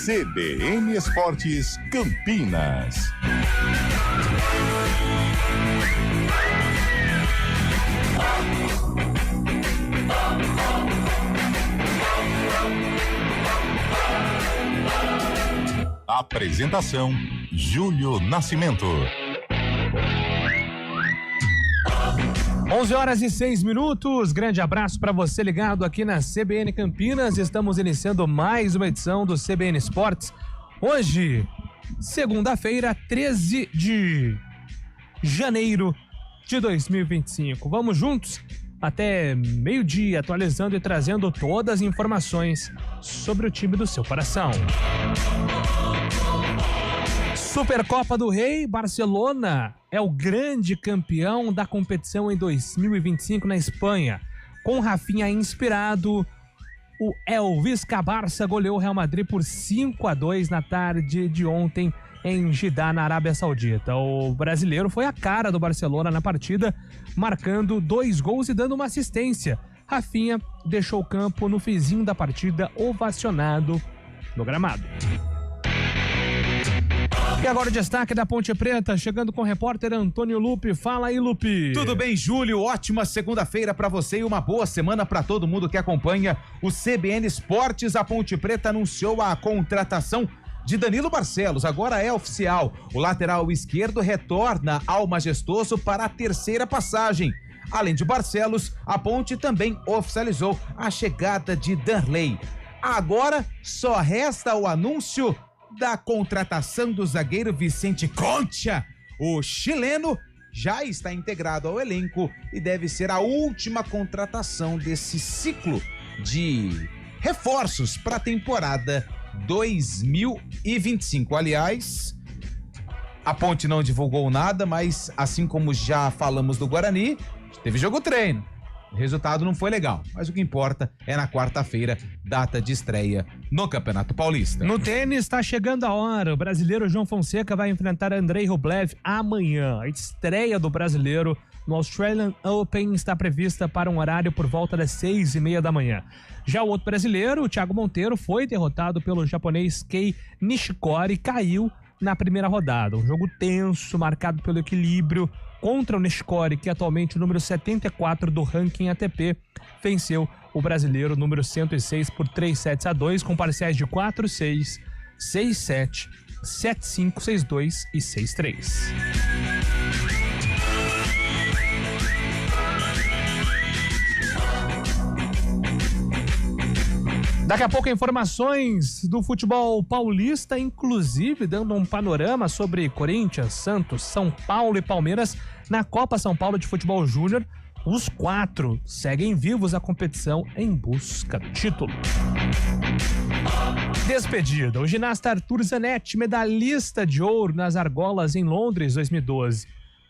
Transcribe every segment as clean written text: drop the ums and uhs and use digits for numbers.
CBN Esportes Campinas. Apresentação: Júlio Nascimento. 11h06. Grande abraço para você ligado aqui na CBN Campinas. Estamos iniciando mais uma edição do CBN Esportes. Hoje, segunda-feira, 13 de janeiro de 2025. Vamos juntos até meio-dia, atualizando e trazendo todas as informações sobre o time do seu coração. Supercopa do Rei, Barcelona é o grande campeão da competição em 2025 na Espanha. Com Rafinha inspirado, o Elvis Cabarça goleou o Real Madrid por 5-2 na tarde de ontem em Jeddah, na Arábia Saudita. O brasileiro foi a cara do Barcelona na partida, marcando 2 gols e dando uma assistência. Rafinha deixou o campo no finzinho da partida, ovacionado no gramado. E agora o destaque da Ponte Preta, chegando com o repórter Antônio Lupe. Fala aí, Lupe. Tudo bem, Júlio? Ótima segunda-feira pra você e uma boa semana pra todo mundo que acompanha o CBN Esportes. A Ponte Preta anunciou a contratação de Danilo Barcelos. Agora é oficial. O lateral esquerdo retorna ao Majestoso para a terceira passagem. Além de Barcelos, a Ponte também oficializou a chegada de Darley. Agora só resta o anúncio da contratação do zagueiro Vicente Concha. O chileno já está integrado ao elenco e deve ser a última contratação desse ciclo de reforços para a temporada 2025. Aliás, a Ponte não divulgou nada, mas assim como já falamos do Guarani, teve jogo treino. O resultado não foi legal, mas o que importa é na quarta-feira, data de estreia no Campeonato Paulista. No tênis, está chegando a hora. O brasileiro João Fonseca vai enfrentar Andrei Rublev amanhã. A estreia do brasileiro no Australian Open está prevista para um horário por volta das 6:30 da manhã. Já o outro brasileiro, o Thiago Monteiro, foi derrotado pelo japonês Kei Nishikori e caiu na primeira rodada. Um jogo tenso, marcado pelo equilíbrio contra o Nishikori, que é atualmente o número 74 do ranking ATP, venceu o brasileiro número 106 por 3-7-2, com parciais de 4-6, 6-7, 7-5, 6-2 e 6-3. Daqui a pouco informações do futebol paulista, inclusive dando um panorama sobre Corinthians, Santos, São Paulo e Palmeiras na Copa São Paulo de Futebol Júnior. Os 4 seguem vivos a competição em busca do título. Despedida. O ginasta Arthur Zanetti, medalhista de ouro nas argolas em Londres 2012,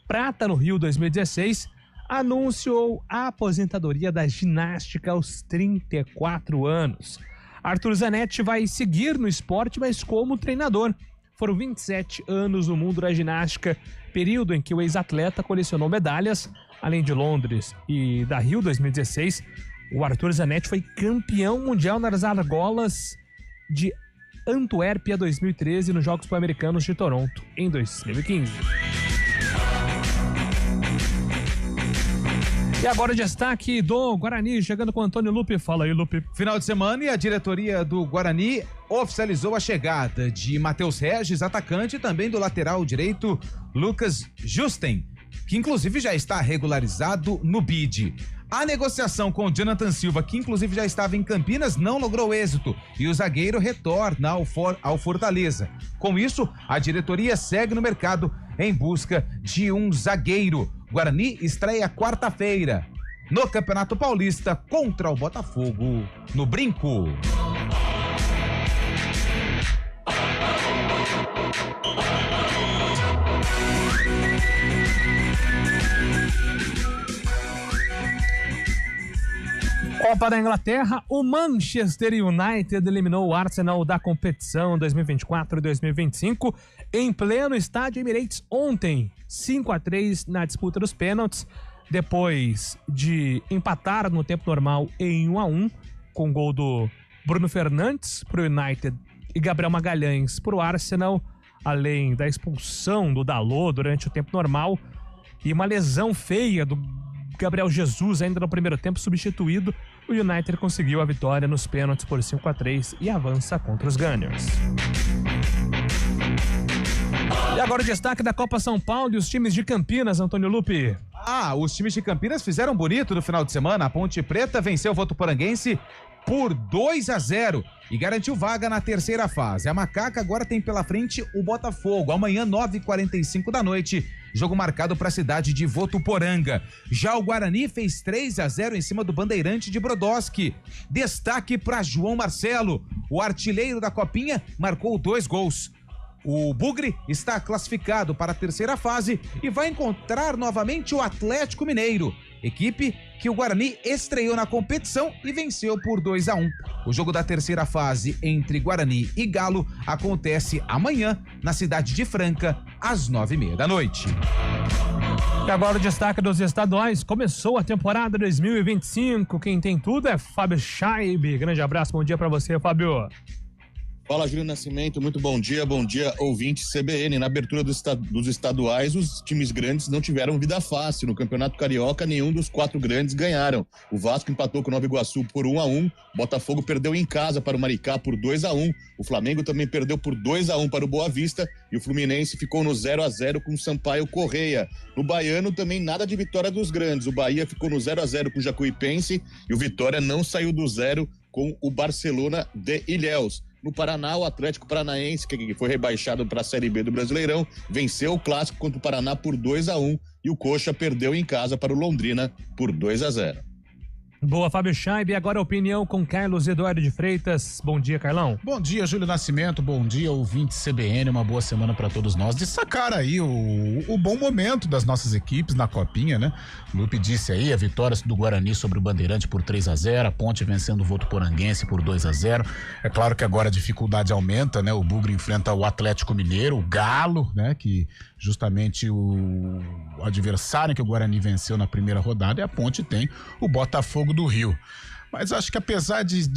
prata no Rio 2016, anunciou a aposentadoria da ginástica aos 34 anos. Arthur Zanetti vai seguir no esporte, mas como treinador. Foram 27 anos no mundo da ginástica, período em que o ex-atleta colecionou medalhas. Além de Londres e da Rio 2016, o Arthur Zanetti foi campeão mundial nas argolas de Antuérpia 2013 nos Jogos Pan-Americanos de Toronto em 2015. E agora o destaque do Guarani, chegando com o Antônio Lupe. Fala aí, Lupe. Final de semana e a diretoria do Guarani oficializou a chegada de Matheus Regis, atacante, e também do lateral direito Lucas Justen, que inclusive já está regularizado no BID. A negociação com o Jonathan Silva, que inclusive já estava em Campinas, não logrou êxito e o zagueiro retorna ao Fortaleza. Com isso, a diretoria segue no mercado em busca de um zagueiro. Guarani estreia quarta-feira no Campeonato Paulista contra o Botafogo no Brinco. Copa da Inglaterra, o Manchester United eliminou o Arsenal da competição 2024 e 2025 em pleno estádio Emirates ontem, 5-3 na disputa dos pênaltis, depois de empatar no tempo normal em 1-1, com gol do Bruno Fernandes pro United e Gabriel Magalhães. Para o Arsenal, além da expulsão do Dalot durante o tempo normal e uma lesão feia do Gabriel Jesus ainda no primeiro tempo substituído, o United conseguiu a vitória nos pênaltis por 5-3 e avança contra os Gunners. E agora o destaque da Copa São Paulo e os times de Campinas, Antônio Lupi. Os times de Campinas fizeram bonito no final de semana. A Ponte Preta venceu o Votuporanguense por 2-0 e garantiu vaga na terceira fase. A Macaca agora tem pela frente o Botafogo. Amanhã, 9h45 da noite, jogo marcado para a cidade de Votuporanga. Já o Guarani fez 3-0 em cima do Bandeirante de Brodowski. Destaque para João Marcelo. O artilheiro da Copinha marcou 2 gols. O Bugre está classificado para a terceira fase e vai encontrar novamente o Atlético Mineiro, equipe que o Guarani estreou na competição e venceu por 2-1. O jogo da terceira fase entre Guarani e Galo acontece amanhã na cidade de Franca, às 9h30 da noite. E agora o destaque dos estaduais. Começou a temporada 2025. Quem tem tudo é Fábio Scheibe. Grande abraço, bom dia para você, Fábio. Fala, Júlio Nascimento, muito bom dia ouvinte CBN. Na abertura dos estaduais, os times grandes não tiveram vida fácil. No Campeonato Carioca, nenhum dos 4 grandes ganharam. O Vasco empatou com o Nova Iguaçu por 1-1, Botafogo perdeu em casa para o Maricá por 2-1, o Flamengo também perdeu por 2-1 para o Boa Vista e o Fluminense ficou no 0-0 com o Sampaio Correia. No Baiano também nada de vitória dos grandes, o Bahia ficou no 0-0 com o Jacuipense e o Vitória não saiu do zero com o Barcelona de Ilhéus. No Paraná, o Atlético Paranaense, que foi rebaixado para a Série B do Brasileirão, venceu o clássico contra o Paraná por 2-1 e o Coxa perdeu em casa para o Londrina por 2-0. Boa, Fábio Scheibe. Agora a opinião com Carlos Eduardo de Freitas. Bom dia, Carlão. Bom dia, Júlio Nascimento. Bom dia, ouvinte CBN. Uma boa semana para todos nós. Destacar aí o bom momento das nossas equipes na Copinha, né? O Lupe disse aí a vitória do Guarani sobre o Bandeirante por 3-0, a Ponte vencendo o Votuporanguense por 2-0. É claro que agora a dificuldade aumenta, né? O Bugre enfrenta o Atlético Mineiro, o Galo, né? Que justamente o adversário que o Guarani venceu na primeira rodada, e a Ponte tem o Botafogo do Rio. Mas acho que apesar de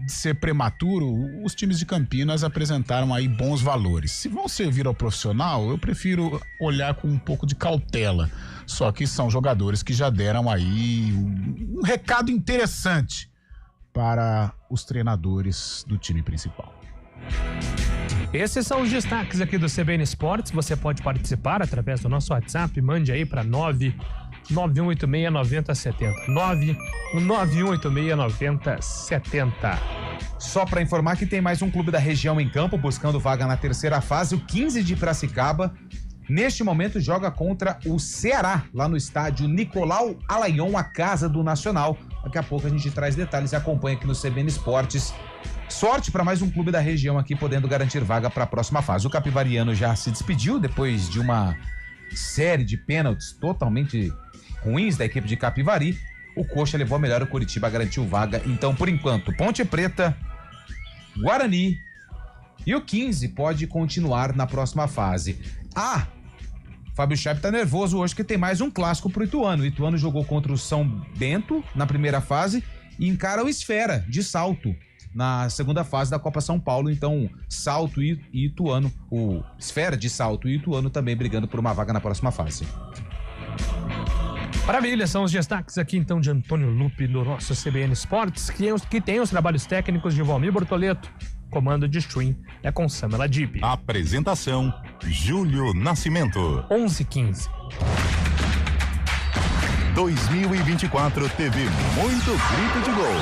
ser prematuro, os times de Campinas apresentaram aí bons valores. Se vão servir ao profissional, eu prefiro olhar com um pouco de cautela. Só que são jogadores que já deram aí um recado interessante para os treinadores do time principal. Esses são os destaques aqui do CBN Esportes. Você pode participar através do nosso WhatsApp. Mande aí para 99186-9070. 99186-9070. Só para informar que tem mais um clube da região em campo buscando vaga na terceira fase, o 15 de Piracicaba. Neste momento joga contra o Ceará, lá no estádio Nicolau Alaion, a casa do Nacional. Daqui a pouco a gente traz detalhes e acompanha aqui no CBN Esportes. Sorte para mais um clube da região aqui podendo garantir vaga para a próxima fase. O Capivariano já se despediu depois de uma série de pênaltis totalmente ruins da equipe de Capivari. O Coxa levou a melhor, o Curitiba garantiu vaga. Então, por enquanto, Ponte Preta, Guarani e o 15 pode continuar na próxima fase. Fábio Scheibe tá nervoso hoje que tem mais um clássico pro Ituano. O Ituano jogou contra o São Bento na primeira fase e encara o Esfera de Salto na segunda fase da Copa São Paulo. Então, Salto e Ituano, o Esfera de Salto e Ituano também brigando por uma vaga na próxima fase. Maravilha, são os destaques aqui então de Antônio Lupe do nosso CBN Esportes, que tem os trabalhos técnicos de Valmir Bortoleto. Comando de stream é com Samela Dib. Apresentação, Júlio Nascimento. 11h15. 2024 teve muito grito de gol.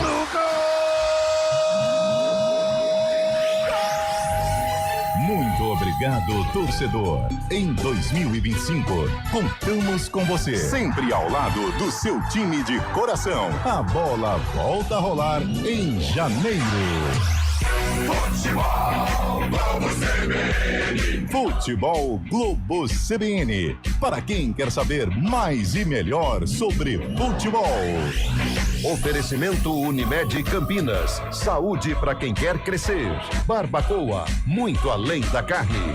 Muito obrigado, torcedor. Em 2025, contamos com você. Sempre ao lado do seu time de coração. A bola volta a rolar em janeiro. Futebol Globo CBN. Futebol Globo CBN. Para quem quer saber mais e melhor sobre futebol. Oferecimento Unimed Campinas. Saúde para quem quer crescer. Barbacoa, muito além da carne.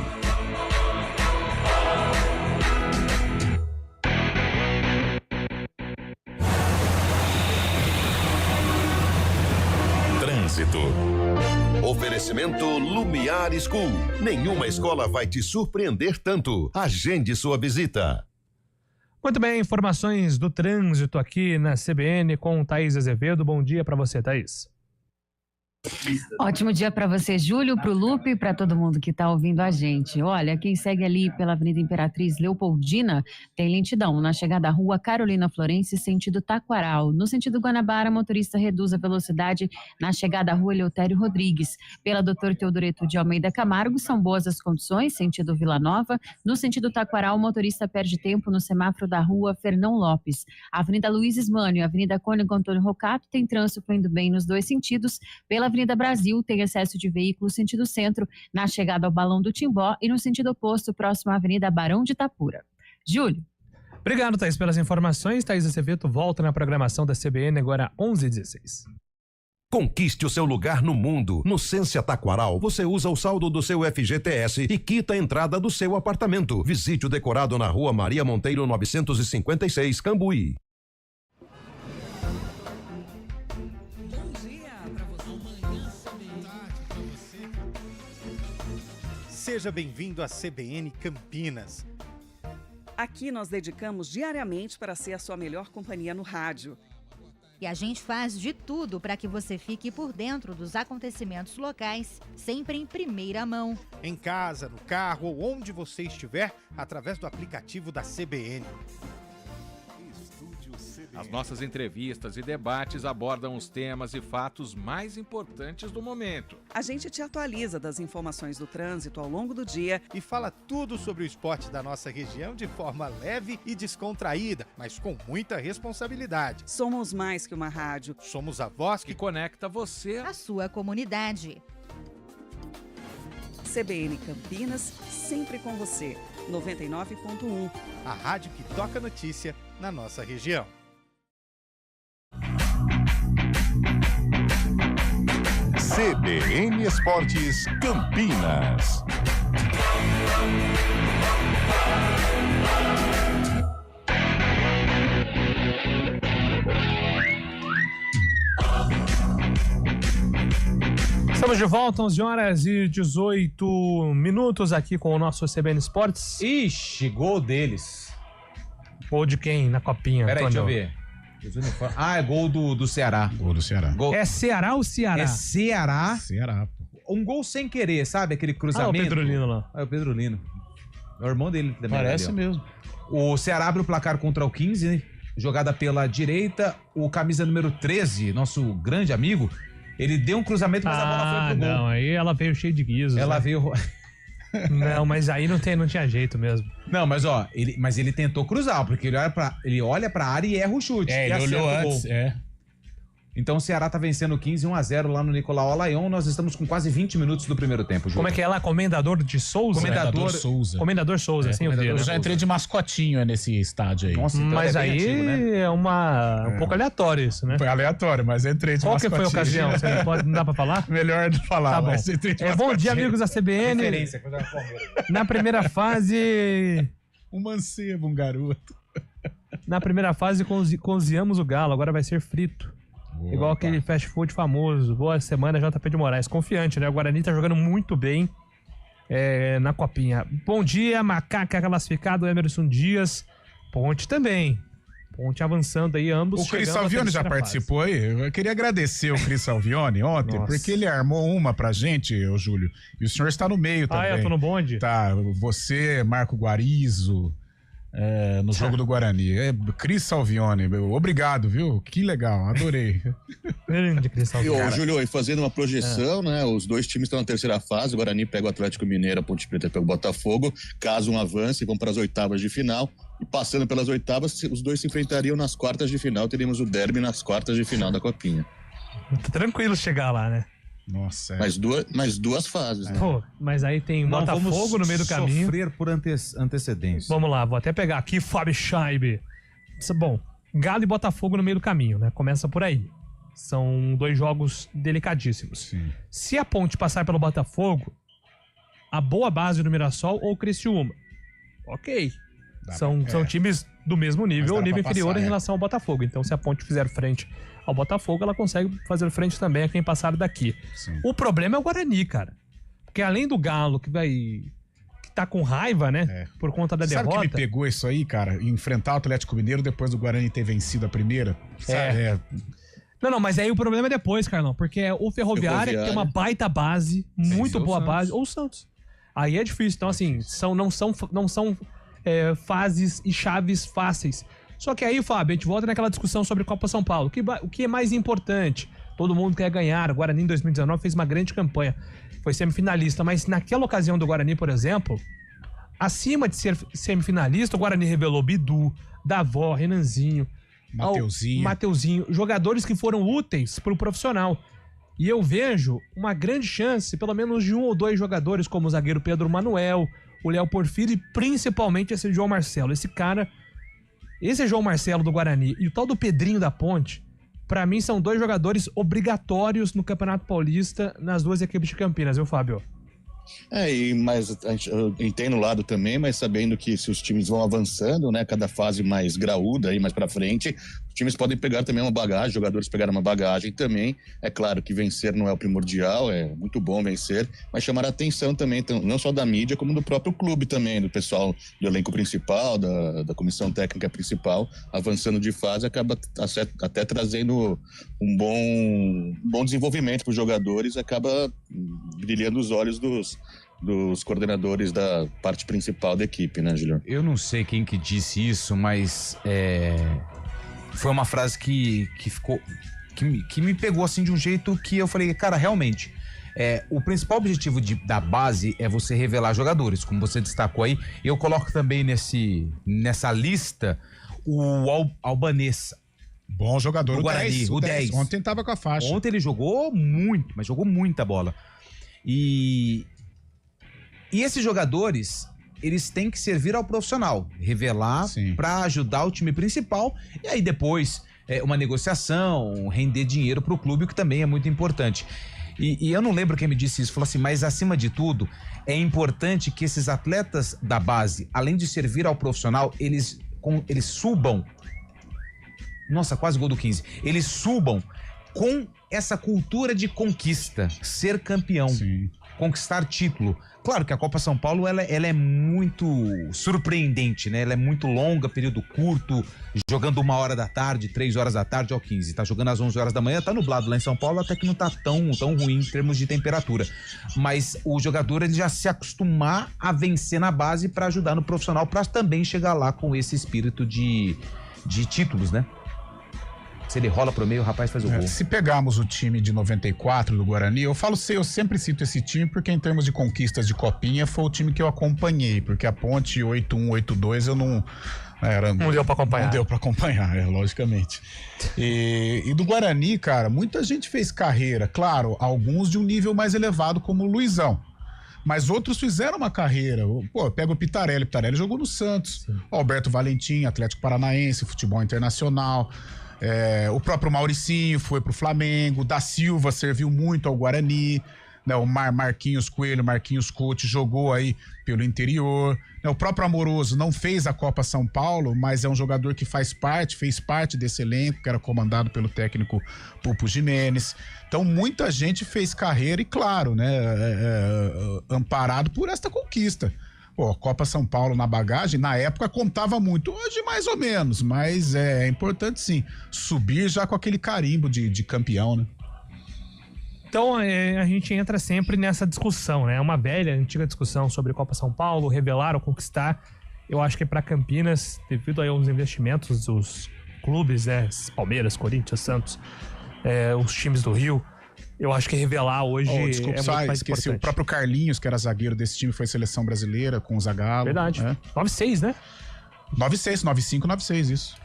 Trânsito. Oferecimento Lumiar School. Nenhuma escola vai te surpreender tanto. Agende sua visita. Muito bem, informações do trânsito aqui na CBN com Thaís Azevedo. Bom dia para você, Thaís. Ótimo dia para você, Júlio, para o Lupe e para todo mundo que está ouvindo a gente. Olha, quem segue ali pela Avenida Imperatriz Leopoldina tem lentidão na chegada à rua Carolina Florence, sentido Taquaral. No sentido Guanabara, motorista reduz a velocidade na chegada à rua Eleutério Rodrigues. Pela Doutor Teodoreto de Almeida Camargo, são boas as condições, sentido Vila Nova. No sentido Taquaral, o motorista perde tempo no semáforo da rua Fernão Lopes. A Avenida Luiz Ismânio e a Avenida Cônego Antônio Rocato tem trânsito fluindo bem nos dois sentidos. Pela Avenida Brasil tem excesso de veículos sentido centro na chegada ao Balão do Timbó e no sentido oposto próximo à Avenida Barão de Itapura. Júlio. Obrigado, Thaís, pelas informações. Thaís Azevedo volta na programação da CBN agora 11h16. Conquiste o seu lugar no mundo. No Sensia Taquaral, você usa o saldo do seu FGTS e quita a entrada do seu apartamento. Visite o decorado na rua Maria Monteiro 956, Cambuí. Seja bem-vindo à CBN Campinas. Aqui nós dedicamos diariamente para ser a sua melhor companhia no rádio. E a gente faz de tudo para que você fique por dentro dos acontecimentos locais, sempre em primeira mão. Em casa, no carro ou onde você estiver, através do aplicativo da CBN. As nossas entrevistas e debates abordam os temas e fatos mais importantes do momento. A gente te atualiza das informações do trânsito ao longo do dia e fala tudo sobre o esporte da nossa região de forma leve e descontraída, mas com muita responsabilidade. Somos mais que uma rádio. Somos a voz que conecta você à sua comunidade. CBN Campinas, sempre com você. 99.1. A rádio que toca notícia na nossa região. CBN Esportes Campinas. Estamos de volta, 11h18 aqui com o nosso CBN Esportes. Ixi, gol deles. Gol de quem na copinha? Peraí, Antônio? deixa eu ver. Ah, é gol do Ceará. Gol do Ceará. Gol... É Ceará ou Ceará? É Ceará. Ceará. Um gol sem querer, sabe? Aquele cruzamento. Ah, o Pedro Lino lá. É o Pedro Lino. É o irmão dele também. Parece mesmo. O Ceará abre o placar contra o 15, né? Jogada pela direita. O camisa número 13, nosso grande amigo, ele deu um cruzamento, mas a bola foi pro gol. Não, aí ela veio cheia de guizos. Ela né? veio... Não, mas aí não tinha jeito mesmo. Não, mas ó, ele tentou cruzar, porque ele olha pra área e erra o chute. É, ele olhou antes, Então o Ceará tá vencendo 15, 1-0 lá no Nicolau Alayon. Nós estamos com quase 20 minutos do primeiro tempo, Júlio. Como é que é lá? Comendador de Souza? Comendador Souza. Comendador Souza, assim eu diria. Eu já entrei de mascotinho nesse estádio aí. Nossa, então mas é bem aí antigo, né? é um pouco aleatório isso, né? Foi aleatório, mas entrei de Qual que mascotinho. foi a ocasião? Você não dá pra falar? Melhor não falar, Tá bom. mas entrei de Bom dia, mascotinho. amigos da CBN. Referência, quando era Palmeiras. Na primeira fase... Um mancebo, um garoto. Na primeira fase cozinhamos o galo, agora vai ser frito. Boa, Igual aquele fast food famoso. Boa semana, JP de Moraes. Confiante, né? O Guarani tá jogando muito bem na copinha. Bom dia, Macaca classificado, Emerson Dias. Ponte também. Ponte avançando aí, ambos. O Cris Salvione já participou aí. Eu queria agradecer o Cris Salvione ontem, Nossa. porque ele armou uma pra gente, ô Júlio. E o senhor está no meio também. Ah, eu tô no bonde? Tá, você, Marco Guarizo, no jogo do Guarani. Cris Salvione, obrigado, viu? Que legal, adorei. Grande Cris E, Salvione. ô, Júlio, e fazendo uma projeção, né? Os dois times estão na terceira fase. O Guarani pega o Atlético Mineiro, a Ponte Preta pega o Botafogo. Caso um avance, vão para as oitavas de final. E passando pelas oitavas, os dois se enfrentariam nas quartas de final. Teríamos o derby nas quartas de final da Copinha. Tá tranquilo chegar lá, né? Nossa, Mais duas fases, né? Pô, mas aí tem Botafogo no meio do caminho. Sofrer por antecedência. Vamos lá, vou até pegar aqui Fábio Scheibe. Bom, Galo e Botafogo no meio do caminho, né? Começa por aí. São dois jogos delicadíssimos. Sim. Se a Ponte passar pelo Botafogo, a boa base do Mirassol ou o Criciúma. Ok. São times do mesmo nível, ou nível inferior em relação ao Botafogo. Então, se a Ponte fizer frente ao Botafogo, ela consegue fazer frente também a quem passar daqui. Sim. O problema é o Guarani, cara. Porque além do Galo, que tá com raiva, né? Por conta da derrota. Sabe que me pegou isso aí, cara? Enfrentar o Atlético Mineiro depois do Guarani ter vencido a primeira? Não, mas aí o problema é depois, Carlão. Porque é o Ferroviária, que tem uma baita base, muito boa base, ou o Santos. Aí é difícil. Então, assim, não são fases e chaves fáceis. Só que aí, Fábio, a gente volta naquela discussão sobre Copa São Paulo. O que é mais importante? Todo mundo quer ganhar. O Guarani em 2019 fez uma grande campanha. Foi semifinalista. Mas naquela ocasião do Guarani, por exemplo, acima de ser semifinalista, o Guarani revelou Bidu, Davó, Renanzinho, Mateuzinho. Jogadores que foram úteis para o profissional. E eu vejo uma grande chance, pelo menos de 1 ou 2 jogadores, como o zagueiro Pedro Manuel, o Léo Porfírio e principalmente esse João Marcelo. Esse João Marcelo do Guarani e o tal do Pedrinho da Ponte, pra mim são 2 jogadores obrigatórios no Campeonato Paulista nas 2 equipes de Campinas, viu, Fábio? Mas eu entendo o lado também, mas sabendo que se os times vão avançando, né, cada fase mais graúda aí mais pra frente, os times podem pegar também uma bagagem, jogadores pegaram uma bagagem também. É claro que vencer não é o primordial, é muito bom vencer, mas chamar a atenção também, não só da mídia, como do próprio clube também, do pessoal do elenco principal, da comissão técnica principal, avançando de fase, acaba até trazendo um bom desenvolvimento para os jogadores, acaba brilhando os olhos dos coordenadores da parte principal da equipe, né, Julião? Eu não sei quem que disse isso, mas foi uma frase que ficou que me pegou assim de um jeito que eu falei, cara, realmente o principal objetivo da base é você revelar jogadores, como você destacou aí. Eu coloco também nessa lista o Albanês. Bom jogador, o Guarani, o 10. Ontem tava com a faixa. Ontem ele jogou muito, mas jogou muita bola. E esses jogadores, eles têm que servir ao profissional, revelar para ajudar o time principal e aí depois uma negociação, render dinheiro pro clube, o que também é muito importante. E eu não lembro quem me disse isso, falou assim, mas acima de tudo, é importante que esses atletas da base, além de servir ao profissional, eles subam, nossa, quase gol do 15, eles subam com essa cultura de conquista, ser campeão, conquistar título. Claro que a Copa São Paulo ela é muito surpreendente, né? Ela é muito longa, período curto, jogando 1h da tarde, 3h da tarde ao 15. Tá jogando às 11 horas da manhã, tá nublado lá em São Paulo, até que não tá tão ruim em termos de temperatura. Mas o jogador ele já se acostumar a vencer na base para ajudar no profissional, para também chegar lá com esse espírito de títulos, né? Se ele rola pro meio, o rapaz faz o gol. Se pegarmos o time de 94 do Guarani, eu sempre cito esse time porque em termos de conquistas de copinha foi o time que eu acompanhei, porque a Ponte 8-1, 8-2 eu não... Não deu pra acompanhar. Não deu pra acompanhar, logicamente. E do Guarani, cara, muita gente fez carreira, claro, alguns de um nível mais elevado como o Luizão. Mas outros fizeram uma carreira. Pô, pega o Pitarelli jogou no Santos. Alberto Valentim, Atlético Paranaense, futebol internacional. O próprio Mauricinho foi pro Flamengo, da Silva serviu muito ao Guarani, né? O Marquinhos Coelho, Marquinhos Couto jogou aí pelo interior, né? O próprio Amoroso não fez a Copa São Paulo, mas é um jogador que fez parte desse elenco, que era comandado pelo técnico Pulpo Jimenez. Então muita gente fez carreira e claro, né? Amparado por esta conquista. Pô, Copa São Paulo na bagagem, na época contava muito, hoje mais ou menos, mas é importante sim, subir já com aquele carimbo de campeão, né? Então a gente entra sempre nessa discussão, né? É uma velha, antiga discussão sobre Copa São Paulo, revelar ou conquistar. Eu acho que para Campinas, devido aí aos investimentos dos clubes, né? Palmeiras, Corinthians, Santos, os times do Rio, eu acho que revelar hoje muito mais esqueci, importante. O próprio Carlinhos, que era zagueiro desse time, foi seleção brasileira com o Zagallo. Verdade. 9-6, né? 9-6, 9-5, 9-6, isso.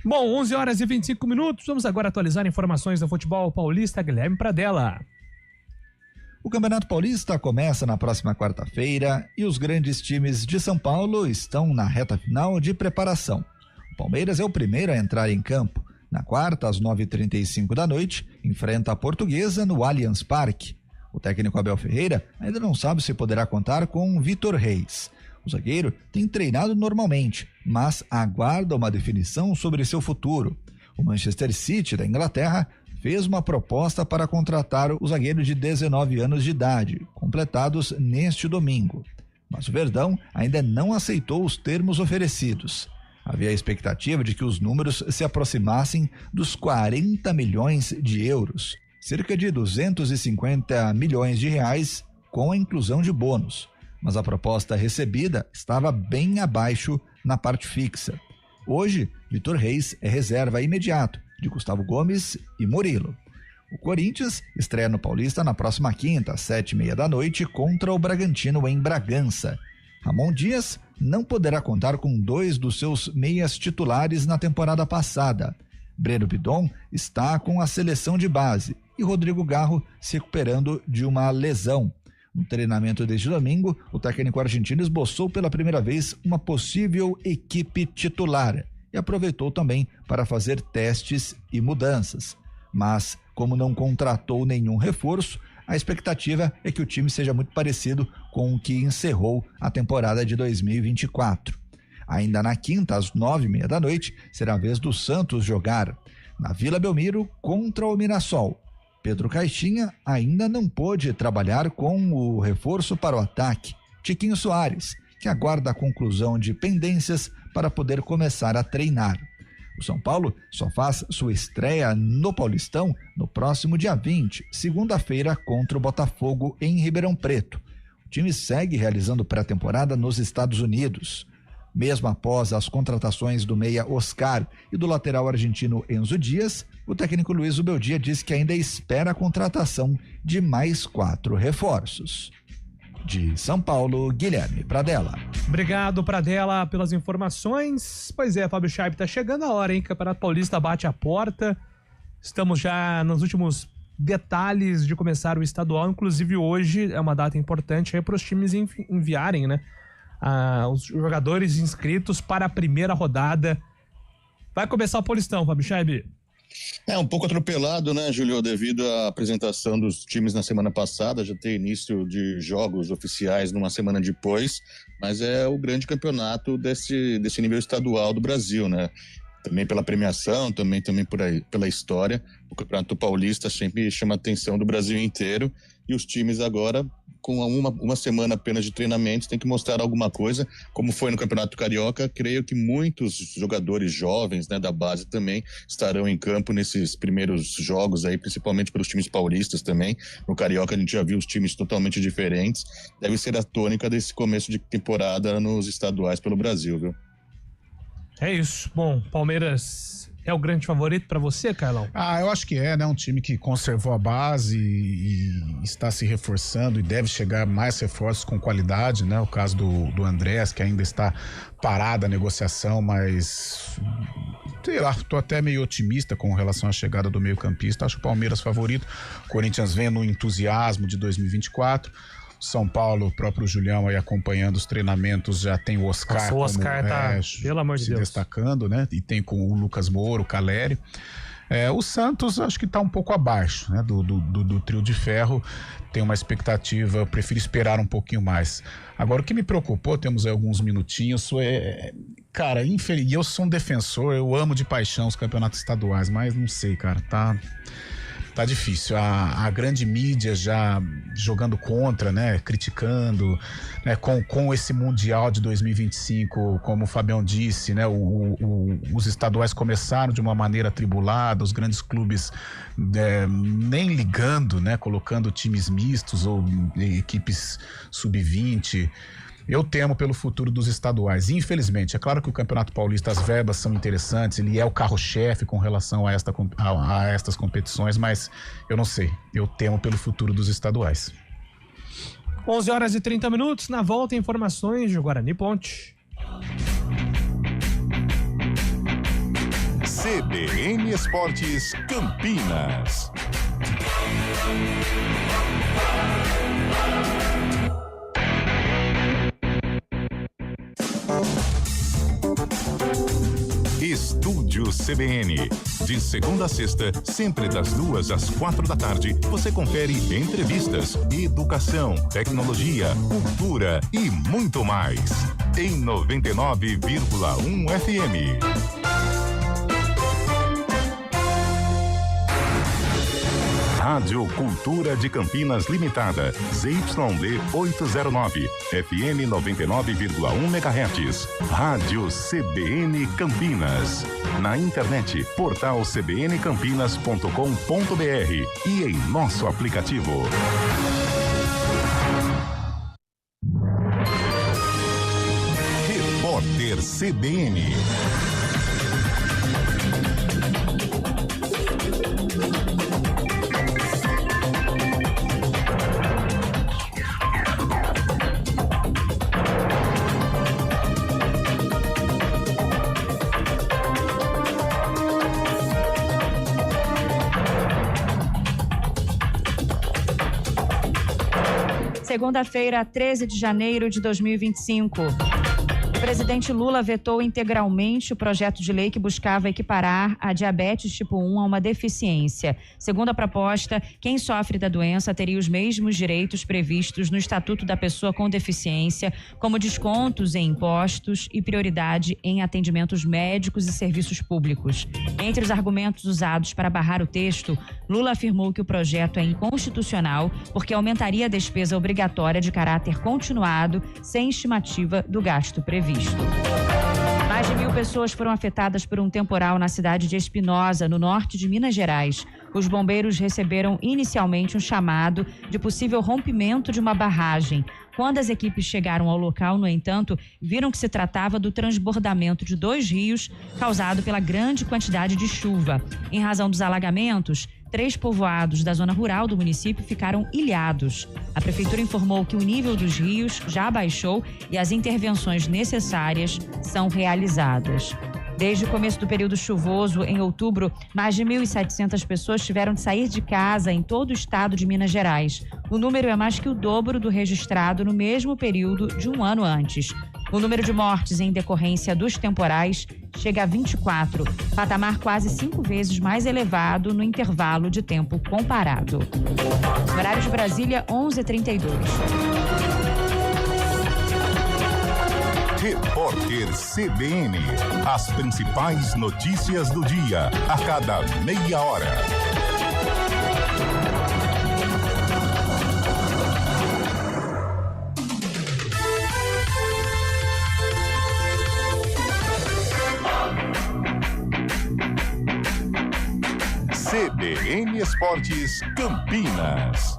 Bom, 11h25. Vamos agora atualizar informações do futebol paulista. Guilherme Pradella. O Campeonato Paulista começa na próxima quarta-feira e os grandes times de São Paulo estão na reta final de preparação. O Palmeiras é o primeiro a entrar em campo. Na quarta, às 9h35 da noite, enfrenta a Portuguesa no Allianz Parque. O técnico Abel Ferreira ainda não sabe se poderá contar com Vitor Reis. O zagueiro tem treinado normalmente, mas aguarda uma definição sobre seu futuro. O Manchester City, da Inglaterra, fez uma proposta para contratar o zagueiro de 19 anos de idade, completados neste domingo. Mas o Verdão ainda não aceitou os termos oferecidos. Havia a expectativa de que os números se aproximassem dos 40 milhões de euros, cerca de 250 milhões de reais com a inclusão de bônus. Mas a proposta recebida estava bem abaixo na parte fixa. Hoje, Vitor Reis é reserva imediato de Gustavo Gomes e Murilo. O Corinthians estreia no Paulista na próxima quinta, às 19h30, contra o Bragantino em Bragança. Ramon Dias não poderá contar com 2 dos seus meias titulares na temporada passada. Breno Bidon está com a seleção de base e Rodrigo Garro se recuperando de uma lesão. No treinamento deste domingo, o técnico argentino esboçou pela primeira vez uma possível equipe titular e aproveitou também para fazer testes e mudanças. Mas, como não contratou nenhum reforço, a expectativa é que o time seja muito parecido com o que encerrou a temporada de 2024. Ainda na quinta, às 21h30, será a vez do Santos jogar na Vila Belmiro contra o Mirassol. Pedro Caixinha ainda não pôde trabalhar com o reforço para o ataque, Tiquinho Soares, que aguarda a conclusão de pendências para poder começar a treinar. O São Paulo só faz sua estreia no Paulistão no próximo dia 20, segunda-feira, contra o Botafogo em Ribeirão Preto. O time segue realizando pré-temporada nos Estados Unidos. Mesmo após as contratações do meia Oscar e do lateral argentino Enzo Dias, o técnico Luiz Ubeldia diz que ainda espera a contratação de mais 4 reforços. De São Paulo, Guilherme Pradella. Obrigado, Pradella, pelas informações. Pois é, Fábio Scheib, tá chegando a hora, hein? Campeonato Paulista bate a porta. Estamos já nos últimos detalhes de começar o estadual. Inclusive, hoje é uma data importante aí para os times enviarem, né? Os jogadores inscritos para a primeira rodada. Vai começar o Paulistão, Fábio Scheib. É um pouco atropelado, né, Júlio, devido à apresentação dos times na semana passada, já tem início de jogos oficiais numa semana depois, mas é o grande campeonato desse nível estadual do Brasil, né? Também pela premiação, também pela história. O Campeonato Paulista sempre chama a atenção do Brasil inteiro e os times agora, com uma semana apenas de treinamentos, tem que mostrar alguma coisa, como foi no Campeonato Carioca. Creio que muitos jogadores jovens, né, da base também estarão em campo nesses primeiros jogos aí, principalmente pelos times paulistas também. No Carioca a gente já viu os times totalmente diferentes. Deve ser a tônica desse começo de temporada nos estaduais pelo Brasil, viu? É isso. Bom, Palmeiras é o grande favorito para você, Carlão? Eu acho que é, né? Um time que conservou a base e está se reforçando e deve chegar mais reforços com qualidade, né? O caso do Andrés, que ainda está parada a negociação, mas sei lá, tô até meio otimista com relação à chegada do meio-campista. Acho que o Palmeiras favorito. O Corinthians vem no entusiasmo de 2024. São Paulo, o próprio Julião aí acompanhando os treinamentos, já tem o Oscar. Nossa, o Oscar tá, pelo amor de Deus, se destacando, né? E tem com o Lucas Moura, o Caleri. O Santos acho que tá um pouco abaixo, né? Do trio de ferro. Tem uma expectativa, eu prefiro esperar um pouquinho mais. Agora, o que me preocupou, temos aí alguns minutinhos, cara, e eu sou um defensor, eu amo de paixão os campeonatos estaduais, mas não sei, cara, tá difícil. A grande mídia já jogando contra, né? Criticando, né? Com esse Mundial de 2025, como o Fabião disse, né? Os estaduais começaram de uma maneira atribulada, os grandes clubes nem ligando, né? Colocando times mistos ou equipes sub-20. Eu temo pelo futuro dos estaduais, infelizmente. É claro que o Campeonato Paulista, as verbas são interessantes, ele é o carro-chefe com relação a estas competições, mas eu não sei, eu temo pelo futuro dos estaduais. 11h30, na volta informações de Guarani Ponte. CBN Esportes Campinas. Estúdio CBN. De segunda a sexta, sempre das 2 às 4 da tarde, você confere entrevistas, educação, tecnologia, cultura e muito mais. Em 99,1 FM. Rádio Cultura de Campinas Limitada, ZYD 809, FM 99,1 MHz. Rádio CBN Campinas. Na internet, portal cbncampinas.com.br e em nosso aplicativo. Repórter CBN. Segunda-feira, 13 de janeiro de 2025. O presidente Lula vetou integralmente o projeto de lei que buscava equiparar a diabetes tipo 1 a uma deficiência. Segundo a proposta, quem sofre da doença teria os mesmos direitos previstos no Estatuto da Pessoa com Deficiência, como descontos em impostos e prioridade em atendimentos médicos e serviços públicos. Entre os argumentos usados para barrar o texto, Lula afirmou que o projeto é inconstitucional porque aumentaria a despesa obrigatória de caráter continuado, sem estimativa do gasto previsto. Mais de 1.000 pessoas foram afetadas por um temporal na cidade de Espinosa, no norte de Minas Gerais. Os bombeiros receberam inicialmente um chamado de possível rompimento de uma barragem. Quando as equipes chegaram ao local, no entanto, viram que se tratava do transbordamento de 2 rios causado pela grande quantidade de chuva. Em razão dos alagamentos, 3 povoados da zona rural do município ficaram ilhados. A prefeitura informou que o nível dos rios já baixou e as intervenções necessárias são realizadas. Desde o começo do período chuvoso, em outubro, mais de 1.700 pessoas tiveram de sair de casa em todo o estado de Minas Gerais. O número é mais que o dobro do registrado no mesmo período de um ano antes. O número de mortes em decorrência dos temporais chega a 24, patamar quase 5 vezes mais elevado no intervalo de tempo comparado. Horário de Brasília, 11h32. Repórter CBN. As principais notícias do dia, a cada meia hora. CBN Esportes Campinas.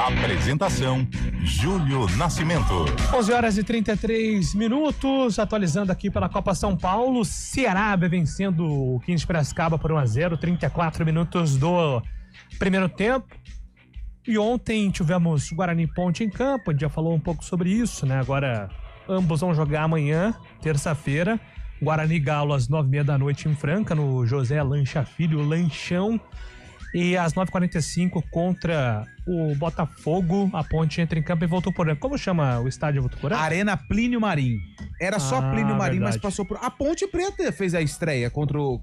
Apresentação, Júlio Nascimento. 11h33, atualizando aqui pela Copa São Paulo. Ceará vencendo o 15 de Piracicaba por 1-0, 34 minutos do primeiro tempo. E ontem tivemos Guarani e Ponte em campo, a gente já falou um pouco sobre isso, né? Agora ambos vão jogar amanhã, terça-feira. Guarani e Galo às 9h30 da noite em Franca, no José Lancha Filho, Lanchão. E às 9h45 contra o Botafogo, a Ponte entra em campo e Votuporã. Como chama o estádio Votuporã? Arena Plínio Marim. Era só Plínio Marim, verdade. Mas passou por... A Ponte Preta fez a estreia contra o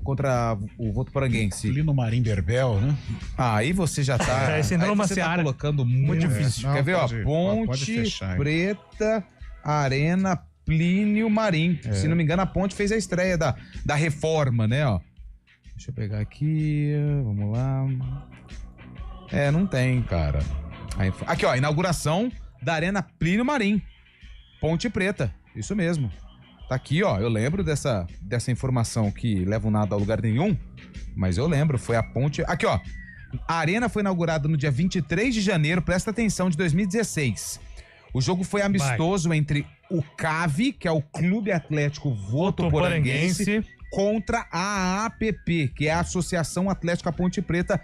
Votuporanguense. Plínio Marim Berbel, né? Aí você já tá... Esse não você tá colocando muito difícil. Não, quer ver, Ponte fechar, Preta, Arena Plínio Marim. Se não me engano, a Ponte fez a estreia da reforma, né, ó. Deixa eu pegar aqui, vamos lá. Não tem, cara. Aqui, ó, inauguração da Arena Plínio Marim, Ponte Preta, isso mesmo. Tá aqui, ó, eu lembro dessa informação que leva nada a lugar nenhum, mas eu lembro, foi a Ponte... Aqui, ó, a Arena foi inaugurada no dia 23 de janeiro, presta atenção, de 2016. O jogo foi amistoso entre o CAV, que é o Clube Atlético Votuporanguense, contra a AAPP, que é a Associação Atlética Ponte Preta.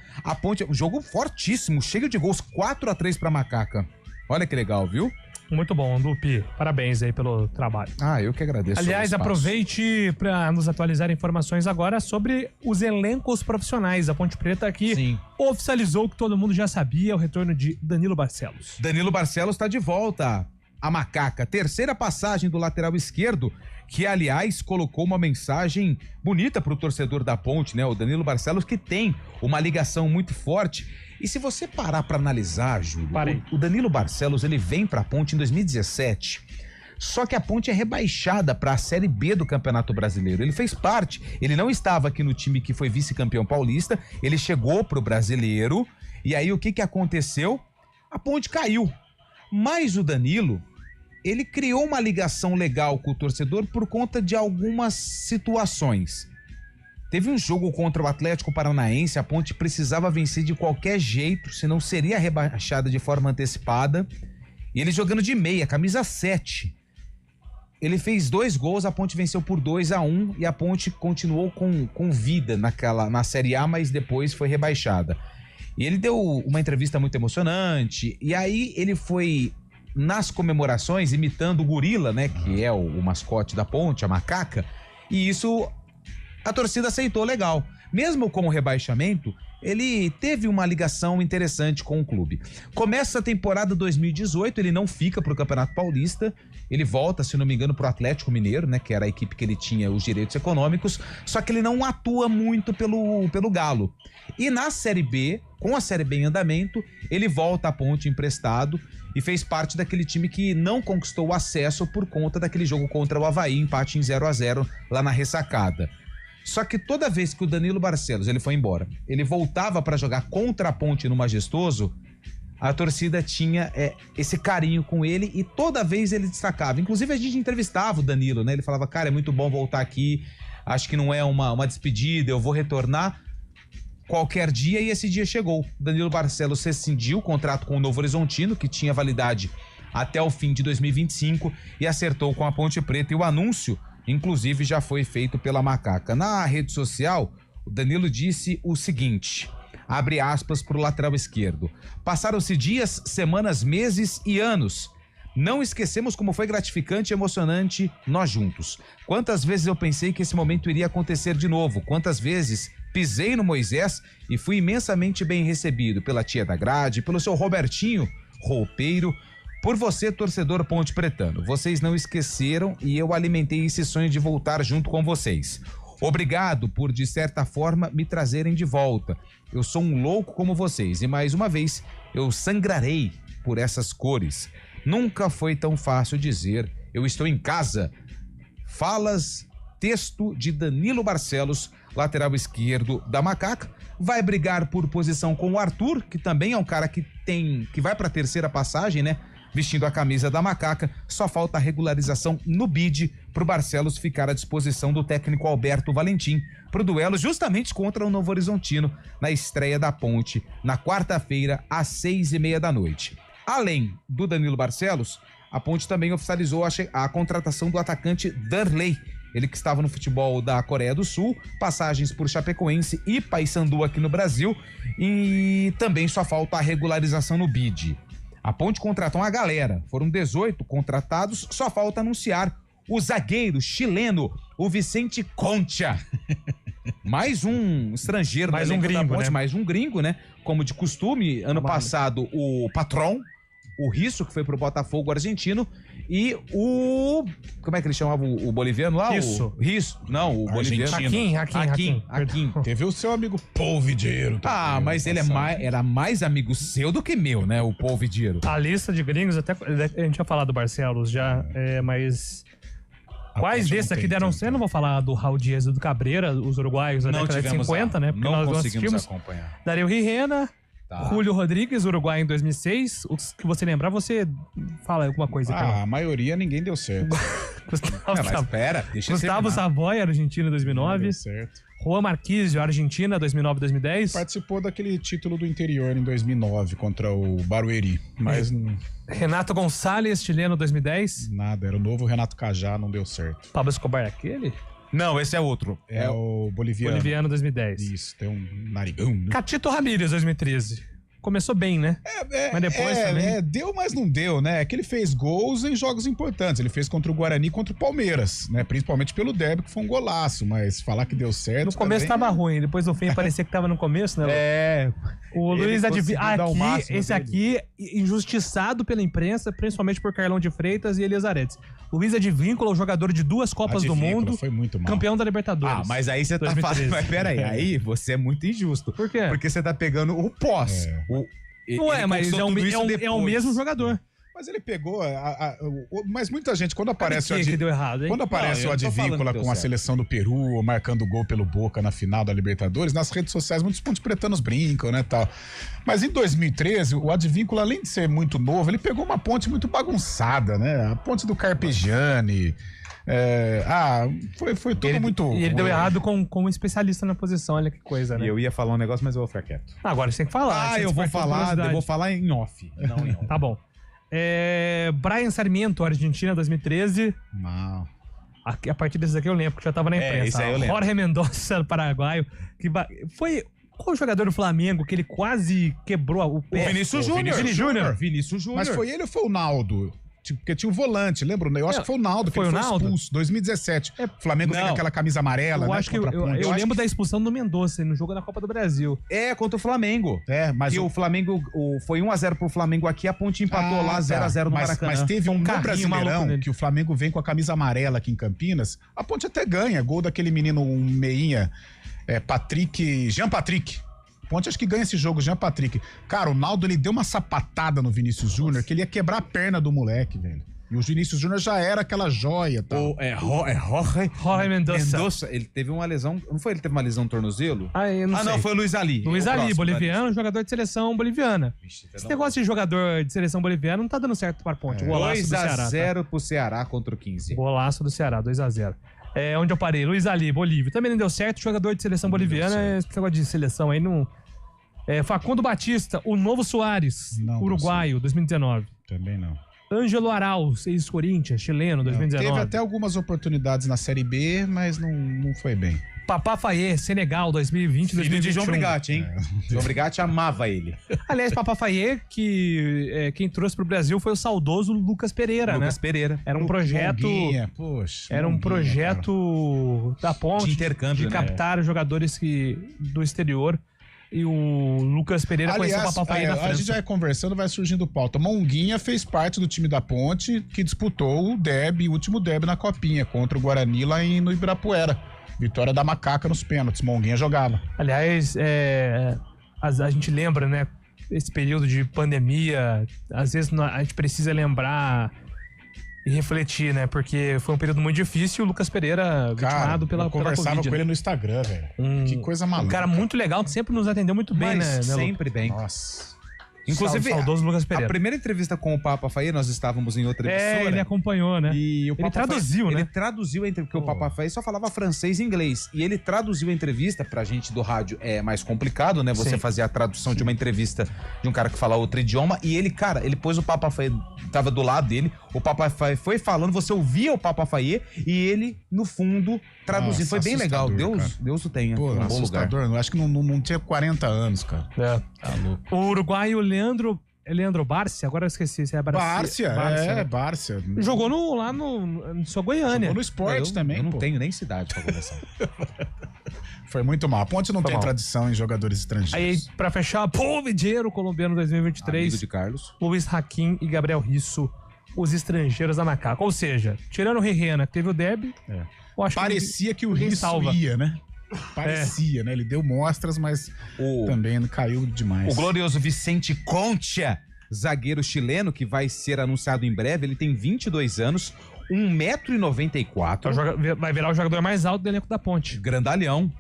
Jogo fortíssimo, cheio de gols, 4-3 pra Macaca. Olha que legal, viu? Muito bom, Lupe. Parabéns aí pelo trabalho. Eu que agradeço. Aliás, aproveite para nos atualizar informações agora sobre os elencos profissionais. A Ponte Preta aqui oficializou o que todo mundo já sabia, o retorno de Danilo Barcelos. Danilo Barcelos está de volta. A Macaca, terceira passagem do lateral esquerdo, que aliás colocou uma mensagem bonita pro torcedor da Ponte, né? O Danilo Barcelos, que tem uma ligação muito forte. E se você parar para analisar, Júlio, o Danilo Barcelos, ele vem pra Ponte em 2017, Só que a Ponte é rebaixada para a Série B do Campeonato Brasileiro. Ele fez parte, ele não estava aqui no time que foi vice-campeão paulista, ele chegou pro Brasileiro, e aí o que aconteceu? A Ponte caiu. Mas o Danilo, ele criou uma ligação legal com o torcedor por conta de algumas situações. Teve um jogo contra o Atlético Paranaense, a Ponte precisava vencer de qualquer jeito, senão seria rebaixada de forma antecipada. E ele jogando de meia, camisa 7. Ele fez 2 gols, a Ponte venceu por 2-1 e a Ponte continuou com vida na Série A, mas depois foi rebaixada. E ele deu uma entrevista muito emocionante, e aí ele foi nas comemorações imitando o gorila, né, que é o mascote da Ponte, a macaca, e isso a torcida aceitou legal. Mesmo com o rebaixamento, ele teve uma ligação interessante com o clube. Começa a temporada 2018, ele não fica pro Campeonato Paulista, ele volta, se não me engano, pro Atlético Mineiro, né, que era a equipe que ele tinha os direitos econômicos, só que ele não atua muito pelo Galo. E na Série B, com a Série B em andamento, ele volta à Ponte emprestado e fez parte daquele time que não conquistou o acesso por conta daquele jogo contra o Avaí, empate em 0-0 lá na Ressacada. Só que toda vez que o Danilo Barcelos, ele foi embora, ele voltava para jogar contra a Ponte no Majestoso, a torcida tinha esse carinho com ele e toda vez ele destacava. Inclusive a gente entrevistava o Danilo, né? Ele falava, cara, é muito bom voltar aqui, acho que não é uma despedida, eu vou retornar qualquer dia, e esse dia chegou. Danilo Barcelos rescindiu o contrato com o Novo Horizontino, que tinha validade até o fim de 2025, e acertou com a Ponte Preta, e o anúncio inclusive já foi feito pela Macaca. Na rede social, o Danilo disse o seguinte, abre aspas pro lateral esquerdo: passaram-se dias, semanas, meses e anos. Não esquecemos como foi gratificante e emocionante nós juntos. Quantas vezes eu pensei que esse momento iria acontecer de novo, quantas vezes pisei no Moisés e fui imensamente bem recebido pela tia da grade, pelo seu Robertinho, roupeiro, por você, torcedor ponte pretano. Vocês não esqueceram e eu alimentei esse sonho de voltar junto com vocês. Obrigado por, de certa forma, me trazerem de volta. Eu sou um louco como vocês e, mais uma vez, eu sangrarei por essas cores. Nunca foi tão fácil dizer eu estou em casa. Falas, texto de Danilo Barcelos, lateral esquerdo da Macaca. Vai brigar por posição com o Arthur, que também é um cara que vai para a terceira passagem, né? Vestindo a camisa da Macaca. Só falta a regularização no bid pro Barcelos ficar à disposição do técnico Alberto Valentim pro duelo justamente contra o Novo Horizontino na estreia da Ponte na quarta-feira às 6:30 da noite. Além do Danilo Barcelos, a Ponte também oficializou a contratação do atacante Darley, ele que estava no futebol da Coreia do Sul, passagens por Chapecoense e Paysandu aqui no Brasil, e também só falta a regularização no bid. A Ponte contratou uma galera, foram 18 contratados, só falta anunciar o zagueiro chileno, o Vicente Concha. Mais um estrangeiro, mais um gringo, Ponte, né? Mais um gringo, né? Como de costume, ano passado o Patrão, o Risso, que foi pro Botafogo argentino, e o... como é que ele chamava o boliviano lá? Risso. O Risso. Não, o boliviano. Hakim. Teve o seu amigo Paul Vidiero. Ah, mas ele era mais amigo seu do que meu, né? O Paul Vidiero. A lista de gringos, até a gente ia falar do Barcelos já, mas... Quais desses aqui deram... Eu não vou falar do Raul Dias e do Cabreira, os uruguaios da década de 50, né? Porque não nós conseguimos assistimos. acompanhar. Dario Rijena, Tá. Julio Rodrigues, Uruguai em 2006. Os que você lembrar, você fala alguma coisa. A maioria ninguém deu certo. Gustavo Savoy, Argentina, 2009. Deu certo. Juan Marquísio, Argentina, 2009-2010. Participou daquele título do interior em 2009 contra o Barueri, mas Renato Gonçalves, chileno, 2010. Nada, era o novo Renato Cajá, não deu certo. Pablo Escobar é aquele? Não, esse é outro. É o boliviano. Boliviano, 2010. Isso, tem um narigão, né? Catito Ramírez, 2013. Começou bem, né? Mas depois também... deu, mas não deu, né? É que ele fez gols em jogos importantes. Ele fez contra o Guarani e contra o Palmeiras, né? Principalmente pelo derby, que foi um golaço. Mas falar que deu certo... No começo tava ruim, depois no fim parecia que tava no começo, né? O Luiz esse aqui, injustiçado pela imprensa, principalmente por Carlão de Freitas e Elias Aredes. Luiz Advíncula, o jogador de 2 Copas do Mundo, foi muito mal. Campeão da Libertadores. Mas aí você tá falando... Mas peraí, aí você é muito injusto. Por quê? Porque você tá pegando o pós. Não é, mas é o mesmo jogador. Mas ele pegou. Mas muita gente, quando aparece que deu errado, hein? Quando aparece o Advíncula com a seleção do Peru, ou marcando gol pelo Boca na final da Libertadores, nas redes sociais muitos ponte-pretanos brincam, né, tal. Mas em 2013, o Advíncula, além de ser muito novo, ele pegou uma ponte muito bagunçada, né? A ponte do Carpegiani. Foi tudo muito. E ele deu errado com um especialista na posição, olha que coisa, né? E eu ia falar um negócio, mas eu vou ficar quieto. Agora você tem que falar. Eu vou falar em off. Não em on. Tá bom. Brian Sarmiento, Argentina, 2013. Mal. A partir desses aqui eu lembro, porque já tava na imprensa. Isso aí eu lembro. Jorge Mendoza, paraguaio. Foi qual o jogador do Flamengo que ele quase quebrou o pé? O Vinícius Júnior. Vinícius Júnior. Mas foi ele ou foi o Naldo? Porque tinha um volante, lembra? Eu acho que foi o Naldo, que foi ele o foi Naldo? expulso. 2017. O Flamengo tem aquela camisa amarela, eu né? acho que eu lembro da expulsão do Mendoza no jogo da Copa do Brasil. Contra o Flamengo. Mas o Flamengo foi 1-0 pro Flamengo aqui, a Ponte empatou lá 0-0 no Maracanã. Mas teve um Brasileirão que o Flamengo vem com a camisa amarela aqui em Campinas. A Ponte até ganha, gol daquele menino, um meinha, Jean Patrick. Ponte acho que ganha esse jogo, Jean Patrick. Cara, o Naldo, ele deu uma sapatada no Vinícius Júnior que ele ia quebrar a perna do moleque, velho. E o Vinícius Júnior já era aquela joia, tá? Jorge Mendoza. Ele teve uma lesão. Não foi ele que teve uma lesão no tornozelo? Não, foi o Luiz Ali. Luiz Ali, boliviano, jogador de seleção boliviana. Esse negócio de jogador de seleção boliviana não tá dando certo para a Ponte. 2-0 pro Ceará contra o 15. Golaço do Ceará, 2-0. Onde eu parei? Luiz Ali, Bolívia. Também não deu certo, jogador de seleção boliviana. Esse negócio de seleção aí não. Facundo Batista, o novo Soares, uruguaio, 2019. Também não. Ângelo Arauz, ex-Corinthians, chileno, 2019. Teve até algumas oportunidades na Série B, mas não foi bem. Papá Faye, Senegal, 2020, Filho 2021. de João Brigatti, hein? João Brigatti amava ele. Aliás, Papá Faye, que quem trouxe pro Brasil foi o saudoso Lucas Pereira, Lucas Pereira. Era um projeto... Era um projeto da Ponte. De intercâmbio, de captar jogadores do exterior. E o Lucas Pereira conheceu o Papá Faye na França. A gente vai conversando, vai surgindo pauta. Monguinha fez parte do time da Ponte que disputou o último derby na Copinha contra o Guarani lá no Ibirapuera. Vitória da Macaca nos pênaltis. Monguinha jogava. Aliás, a gente lembra, né? Esse período de pandemia, às vezes a gente precisa lembrar e refletir, né? Porque foi um período muito difícil e o Lucas Pereira vitimado pela eu conversava Covid, com ele no Instagram, velho. Que coisa maluca. Um cara muito legal que sempre nos atendeu muito bem, né? Sempre bem. Nossa. Inclusive, saudoso Lucas Pereira. A primeira entrevista com o Papa Faye, nós estávamos em outra emissora. Ele acompanhou, né? E ele traduziu, né? Ele traduziu a entrevista, porque o Papa Faye só falava francês e inglês. E ele traduziu a entrevista, pra gente do rádio é mais complicado, né? Você fazer a tradução de uma entrevista de um cara que fala outro idioma. E ele, cara, ele pôs o Papa Faye, tava do lado dele, o Papa Faye foi falando, você ouvia o Papa Faye e ele, no fundo, traduziu. Foi bem legal. Deus o tenha. Pô, um bom lugar. Acho que não tinha 40 anos, cara. Tá louco. O uruguaio Leandro Bárcia, agora eu esqueci se é Bárcia. Bárcia. Jogou lá no sua Goiânia. Jogou no esporte também, Eu não tenho nem cidade pra começar. Foi muito mal. A Ponte não tem tradição em jogadores estrangeiros. Aí, pra fechar, Polvidiero, colombiano 2023. Amigo de Carlos. Luiz Hakim e Gabriel Risso, os estrangeiros da Macaca. Ou seja, tirando o Rihena, que teve o Derby, eu acho parecia que o Risso ia, né? Parecia, né? Ele deu mostras, mas também caiu demais. O glorioso Vicente Concha, zagueiro chileno, que vai ser anunciado em breve, ele tem 22 anos, 1,94 m. Vai virar o jogador mais alto do elenco da Ponte. Grandalhão.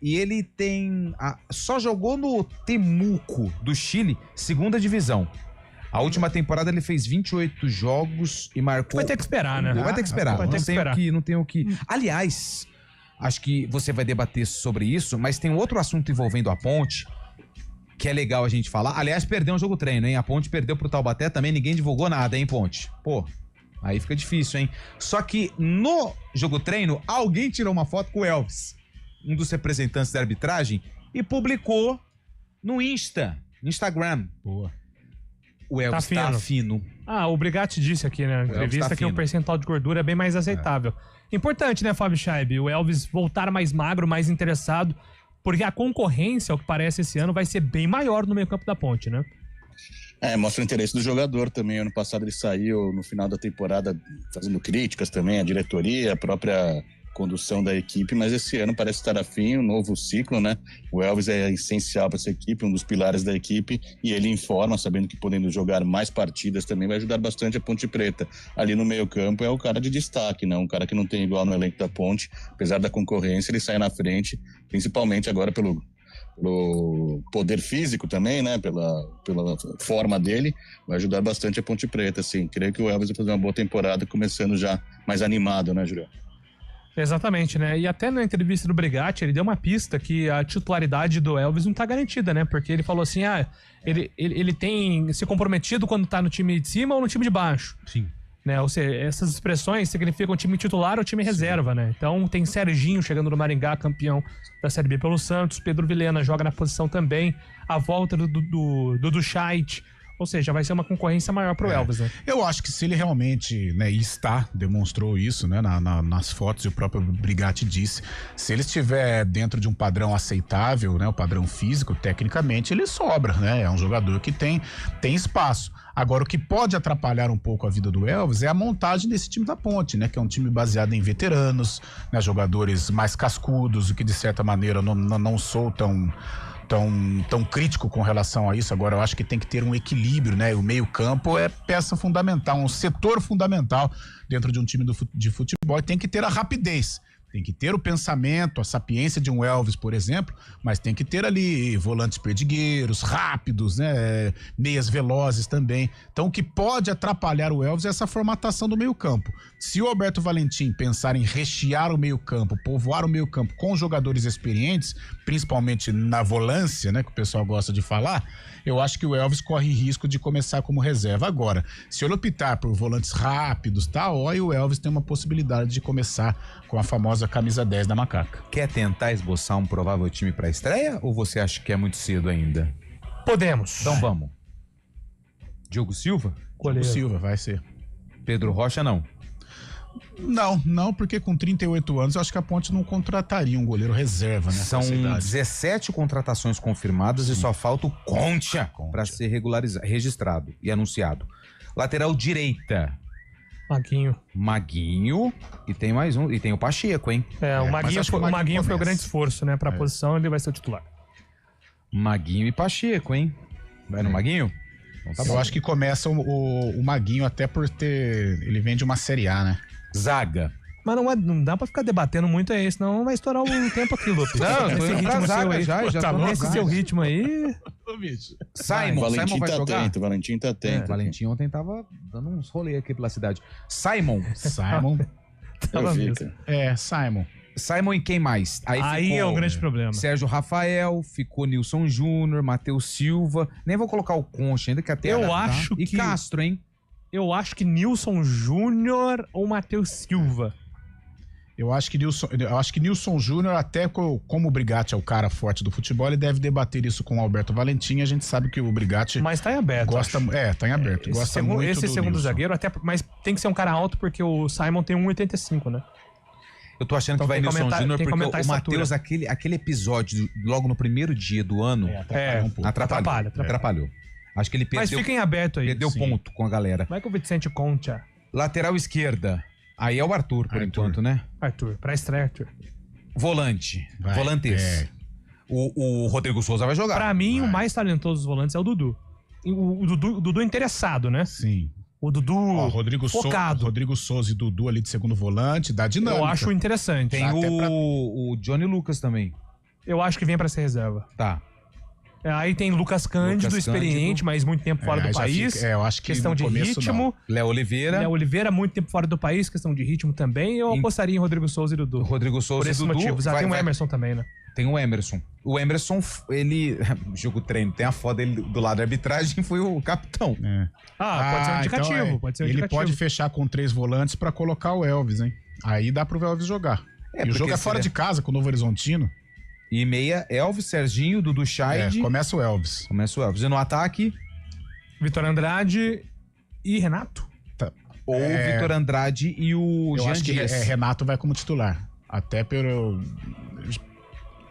E ele só jogou no Temuco do Chile, segunda divisão. A última temporada ele fez 28 jogos e marcou... Vai ter que esperar, né? Vai ter que esperar. Vai ter que esperar. Não tem o que... Aliás... Acho que você vai debater sobre isso, mas tem outro assunto envolvendo a Ponte, que é legal a gente falar. Aliás, perdeu um jogo treino, hein? A Ponte perdeu pro Taubaté também, ninguém divulgou nada, hein, Ponte? Pô, aí fica difícil, hein? Só que no jogo treino, alguém tirou uma foto com o Elvis, um dos representantes da arbitragem, e publicou no Instagram. Boa. O Elvis tá fino. O Brigatti disse aqui na entrevista que o percentual de gordura é bem mais aceitável. Importante, né, Fábio Scheib? O Elvis voltar mais magro, mais interessado, porque a concorrência, ao que parece esse ano, vai ser bem maior no meio campo da Ponte, né? Mostra o interesse do jogador também. Ano passado ele saiu no final da temporada fazendo críticas também, a diretoria, a própria condução da equipe, mas esse ano parece estar afim, um novo ciclo, né? O Elvis é essencial para essa equipe, um dos pilares da equipe, e ele informa, sabendo que podendo jogar mais partidas também vai ajudar bastante a Ponte Preta. Ali no meio-campo é o cara de destaque, né? Um cara que não tem igual no elenco da Ponte, apesar da concorrência, ele sai na frente, principalmente agora pelo poder físico também, né? Pela forma dele, vai ajudar bastante a Ponte Preta, assim. Creio que o Elvis vai fazer uma boa temporada, começando já mais animado, né, Julião? Exatamente, né? E até na entrevista do Brigatti, ele deu uma pista que a titularidade do Elvis não tá garantida, né? Porque ele falou assim, ele tem se comprometido quando tá no time de cima ou no time de baixo. Sim. Né? Ou seja, essas expressões significam time titular ou time reserva, né? Então tem Serginho chegando no Maringá, campeão da Série B pelo Santos, Pedro Vilhena joga na posição também, a volta do Scheidt. Ou seja, vai ser uma concorrência maior pro Elvis, né? Eu acho que se ele realmente, né, demonstrou isso, né, nas fotos, e o próprio Brigatti disse, se ele estiver dentro de um padrão aceitável, né, o padrão físico, tecnicamente ele sobra, né? É um jogador que tem espaço. Agora, o que pode atrapalhar um pouco a vida do Elvis é a montagem desse time da Ponte, né? Que é um time baseado em veteranos, né, jogadores mais cascudos, o que de certa maneira não sou tão crítico com relação a isso. Agora, eu acho que tem que ter um equilíbrio, né? O meio-campo é peça fundamental, um setor fundamental dentro de um time de futebol, e tem que ter a rapidez. Tem que ter o pensamento, a sapiência de um Elvis, por exemplo, mas tem que ter ali volantes perdigueiros, rápidos, né? Meias velozes também. Então, o que pode atrapalhar o Elvis é essa formatação do meio-campo. Se o Alberto Valentim pensar em rechear o meio-campo, povoar o meio-campo com jogadores experientes, principalmente na volância, né, que o pessoal gosta de falar, eu acho que o Elvis corre risco de começar como reserva. Agora, se ele optar por volantes rápidos, aí o Elvis tem uma possibilidade de começar com a famosa camisa 10 da Macaca. Quer tentar esboçar um provável time para a estreia ou você acha que é muito cedo ainda? Podemos. Então vamos. Diogo Silva? Diogo Silva, vai ser. Pedro Rocha, não? Não, porque com 38 anos eu acho que a Ponte não contrataria um goleiro reserva, né? São 17 contratações confirmadas. Sim. E só falta o Concha para ser registrado e anunciado. Lateral direita. Maguinho. E tem mais um. E tem o Pacheco, hein? O Maguinho foi o grande esforço, né? Pra posição, ele vai ser o titular. Maguinho e Pacheco, hein? Vai no Maguinho? Então, eu acho que começa o Maguinho até por ter... Ele vem de uma Série A, né? Zaga. Mas não dá pra ficar debatendo muito aí, senão vai estourar o tempo aqui, Lopes. Não, esse ritmo seu aí. Já tá louco esse seu ritmo aí. Simon vai jogar? Atento, Valentim tá atento. Valentim ontem tava dando uns rolês aqui pela cidade. Simon. Simon e quem mais? Aí é um grande problema. Sérgio Rafael, ficou Nilson Júnior, Matheus Silva. Nem vou colocar o Concha ainda, que até e Castro, hein? Eu acho que Nilson Júnior ou Matheus Silva. Eu acho que Nilson Júnior, até como o Brigatti é o cara forte do futebol, ele deve debater isso com o Alberto Valentim. A gente sabe que o Brigatti... Mas tá em aberto. Tá em aberto. Gosta muito esse segundo Nilson. Zagueiro, mas tem que ser um cara alto, porque o Simon tem 1,85, né? Eu tô achando que vai Nilson Júnior, porque o Matheus, aquele episódio, logo no primeiro dia do ano, atrapalhou. Acho que ele perdeu. Mas fica em aberto aí. Perdeu ponto com a galera. Vai com o Vicente Concha. Lateral esquerda. Aí é o Arthur, por enquanto, né? Arthur, pra estreia, Arthur. Volantes. O Rodrigo Souza vai jogar. Pra mim, o mais talentoso dos volantes é o Dudu. O Dudu interessado, né? Sim. O Dudu focado. Rodrigo Souza e Dudu ali de segundo volante, dá dinâmica. Eu acho interessante. Tem o Johnny Lucas também. Eu acho que vem pra ser reserva. Tá. Aí tem Lucas Cândido, experiente, mas muito tempo fora do país. Eu acho que questão de ritmo. Léo Oliveira, muito tempo fora do país, questão de ritmo também. Eu apostaria em Rodrigo Souza e Dudu. Rodrigo Souza por esses motivos. Tem o Emerson também, né? Tem o Emerson. O Emerson, ele... Jogo treino, tem a foto dele do lado da arbitragem, foi o capitão. Pode ser um indicativo. Então ele pode fechar com 3 volantes pra colocar o Elvis, hein? Aí dá pro Elvis jogar. E o jogo é fora de casa com o Novo Horizontino. E meia, Elvis, Serginho, Dudu Scheid. Começa o Elvis. E no ataque? Vitor Andrade e Renato. Ou Vitor Andrade e o Jean acho Dias. Que Renato vai como titular. Até pelo...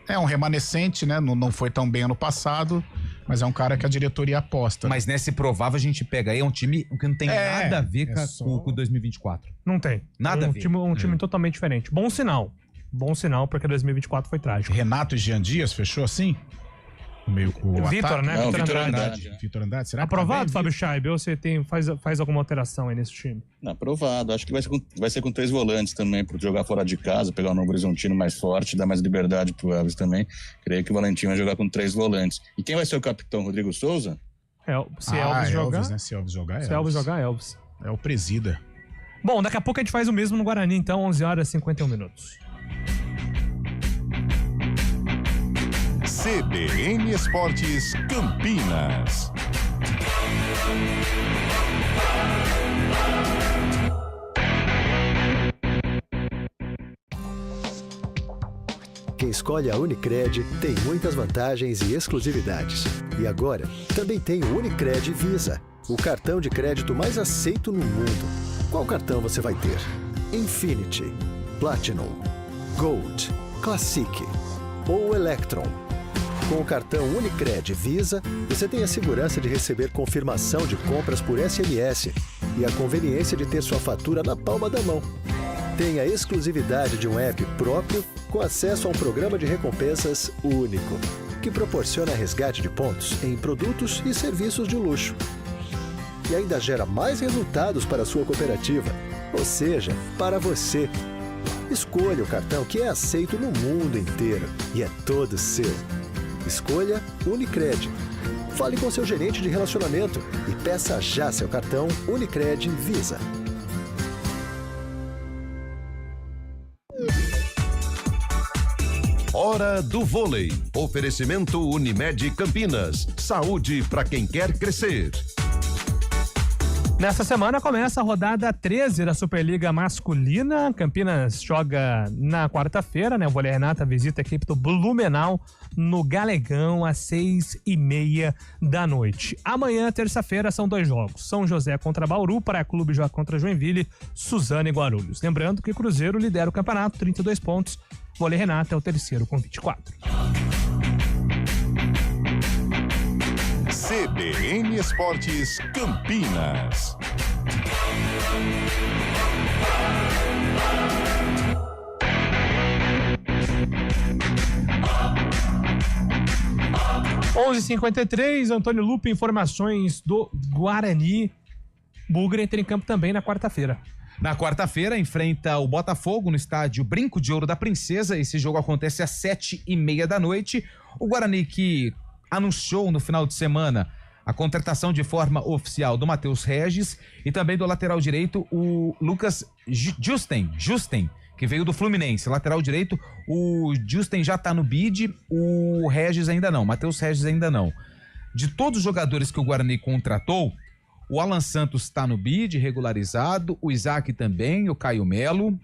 É um remanescente, né? Não foi tão bem ano passado, Mas é um cara que a diretoria aposta. Mas nesse provável a gente pega aí, é um time que não tem nada a ver com 2024. Não tem. Nada a ver. Um time totalmente diferente. Bom sinal. Bom sinal, porque 2024 foi trágico. Renato e Jean Dias fechou assim? Meio com o Vitor, ataque? né? Não, Vitor Vitor Andrade. Andrade. Vitor Andrade, será que Aprovado, tá Fábio Scheib? Ou você faz alguma alteração aí nesse time? Não, aprovado. Acho que vai ser com 3 volantes também, para jogar fora de casa, pegar um Novo Horizontino mais forte, dar mais liberdade pro Elvis também. Creio que o Valentim vai jogar com 3 volantes. E quem vai ser o capitão? Rodrigo Souza? Se Elvis jogar... Elvis, né? Se Elvis jogar, Se Elvis jogar, Elvis. É o presida. Bom, daqui a pouco a gente faz o mesmo no Guarani, então, 11 horas e 51 minutos. CBN Esportes Campinas. Quem escolhe a Unicred tem muitas vantagens e exclusividades. E agora, também tem o Unicred Visa, o cartão de crédito mais aceito no mundo. Qual cartão você vai ter? Infinity, Platinum, Gold, Classic ou Electron? Com o cartão Unicred Visa, você tem a segurança de receber confirmação de compras por SMS e a conveniência de ter sua fatura na palma da mão. Tem a exclusividade de um app próprio com acesso a um programa de recompensas único, que proporciona resgate de pontos em produtos e serviços de luxo. E ainda gera mais resultados para a sua cooperativa, ou seja, para você. Escolha o cartão que é aceito no mundo inteiro e é todo seu. Escolha Unicred. Fale com seu gerente de relacionamento e peça já seu cartão Unicred Visa. Hora do vôlei. Oferecimento Unimed Campinas. Saúde para quem quer crescer. Nessa semana começa a rodada 13 da Superliga Masculina. Campinas joga na quarta-feira, né? O Vôlei Renata visita a equipe do Blumenau no Galegão às 6:30 da noite. Amanhã, terça-feira, são 2 jogos. São José contra Bauru, Praia Clube joga contra Joinville, Suzano e Guarulhos. Lembrando que o Cruzeiro lidera o campeonato, 32 pontos. Vôlei Renata é o terceiro com 24. CBN Esportes Campinas. (11h53), Antônio Lupe, informações do Guarani. Bugre entra em campo também na quarta-feira. Na quarta-feira, enfrenta o Botafogo no estádio Brinco de Ouro da Princesa. Esse jogo acontece às 7:30 da noite. O Guarani, que anunciou no final de semana a contratação de forma oficial do Matheus Regis e também do lateral direito, o Lucas Justen, que veio do Fluminense. Lateral direito, o Justen já tá no bid, o Regis ainda não, Matheus Regis ainda não. De todos os jogadores que o Guarani contratou, o Alan Santos está no bid, regularizado, o Isaac também, o Caio Melo,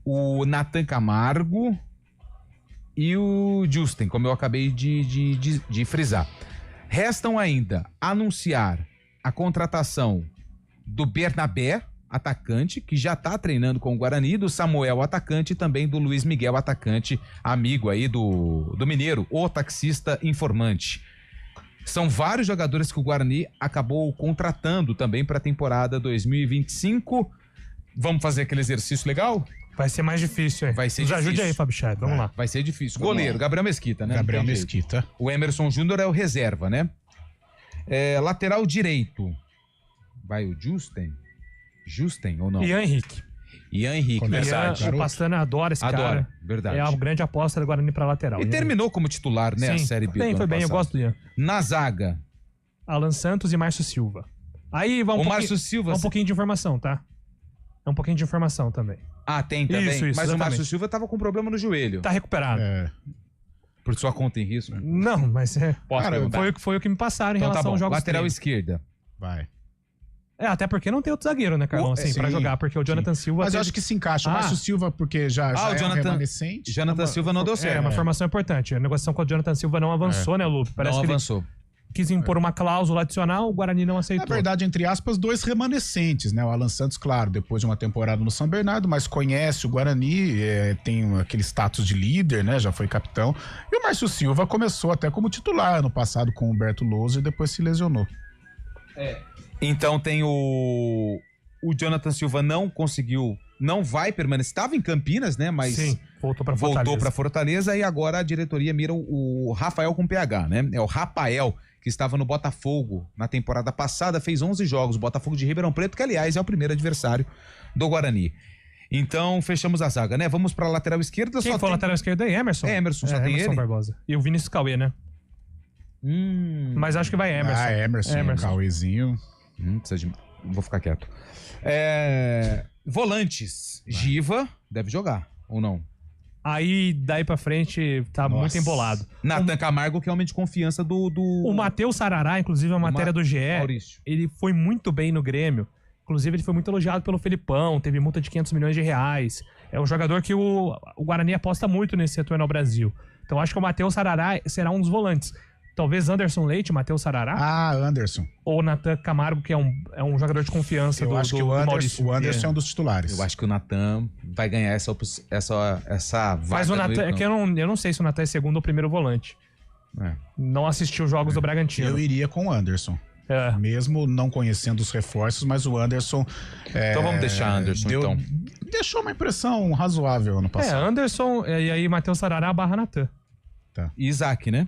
o Nathan Camargo e o Justen, como eu acabei de frisar. Restam ainda anunciar a contratação do Bernabé, atacante, que já está treinando com o Guarani, do Samuel, atacante, e também do Luiz Miguel, atacante, amigo aí do Mineiro, o taxista informante. São vários jogadores que o Guarani acabou contratando também para a temporada 2025. Vamos fazer aquele exercício legal? Vai ser mais difícil, hein? Vai ser Nos difícil. ajude aí, Fábio Scheib, vamos lá. Vai ser difícil. Vamos Goleiro, lá. Gabriel Mesquita, né? Gabriel Não tem jeito. Mesquita. O Emerson Júnior é o reserva, né? Lateral direito. Vai o Justen ou não? Ian Henrique. Ian Henrique, verdade. O Pastana adora esse cara. Verdade. É a grande aposta do Guarani pra lateral. E terminou como titular, né? Sim, A Série B. bem, do foi ano bem, eu passado. gosto do Ian. Na zaga. Alan Santos e Márcio Silva. Aí vamos O Márcio Silva... um pouquinho de informação, tá? É um pouquinho de informação também. Ah, tem também? Isso, Mas exatamente. o Márcio Silva tava com problema no joelho. Tá recuperado. Por sua conta em risco? Não, mas Posso perguntar? foi o que me passaram em Então tá relação bom. aos jogos Lateral treinos. esquerda. Vai. Até porque não tem outro zagueiro, né, Carlão, assim, pra jogar, porque o Jonathan Silva... Mas eu acho que se encaixa. O Márcio Silva, porque já o é um Jonathan remanescente. Silva não deu certo. É uma formação importante. A negociação com o Jonathan Silva não avançou, né, Lupe? Não avançou. quis impor uma cláusula adicional, o Guarani não aceitou. Na verdade, entre aspas, 2 remanescentes, né? O Alan Santos, claro, depois de uma temporada no São Bernardo, mas conhece o Guarani, tem aquele status de líder, né? Já foi capitão. E o Márcio Silva começou até como titular no passado com o Humberto Louso e depois se lesionou. Então tem o Jonathan Silva não vai permanecer. Estava em Campinas, né? Mas sim, voltou para Fortaleza e agora a diretoria mira o Rafael com PH, né? É o Rafael, que estava no Botafogo na temporada passada, fez 11 jogos, Botafogo de Ribeirão Preto, que aliás é o primeiro adversário do Guarani. Então, fechamos a zaga, né? Vamos pra lateral esquerda. Quem foi a lateral esquerda aí? Emerson? Emerson, só tem Emerson ele? Barbosa. E o Vinícius Cauê, né? Mas acho que vai Emerson. Emerson. Cauêzinho. Vou ficar quieto. Volantes. Giva deve jogar, ou não? Aí, daí pra frente, tá muito embolado. Nathan Camargo, que é homem de confiança do... O Matheus Sarará, inclusive, a matéria do GE, Maurício. ele foi muito bem no Grêmio. Inclusive, ele foi muito elogiado pelo Felipão, teve multa de 500 milhões de reais. É um jogador que o Guarani aposta muito nesse setor no Brasil. Então, acho que o Matheus Sarará será um dos volantes. Talvez Anderson Leite, Matheus Sarará. Anderson. Ou Nathan Camargo, que é um jogador de confiança do Maurício. O Anderson é um dos titulares. Eu acho que o Nathan vai ganhar essa vaga. Mas o Nathan, é que eu não sei se o Nathan é segundo ou primeiro volante. Não assistiu os jogos do Bragantino. Eu iria com o Anderson. Mesmo não conhecendo os reforços, mas o Anderson... Então vamos deixar Anderson, então. Deixou uma impressão razoável ano passado. Anderson, e aí Matheus Sarará barra Nathan. Tá. E Isaac, né?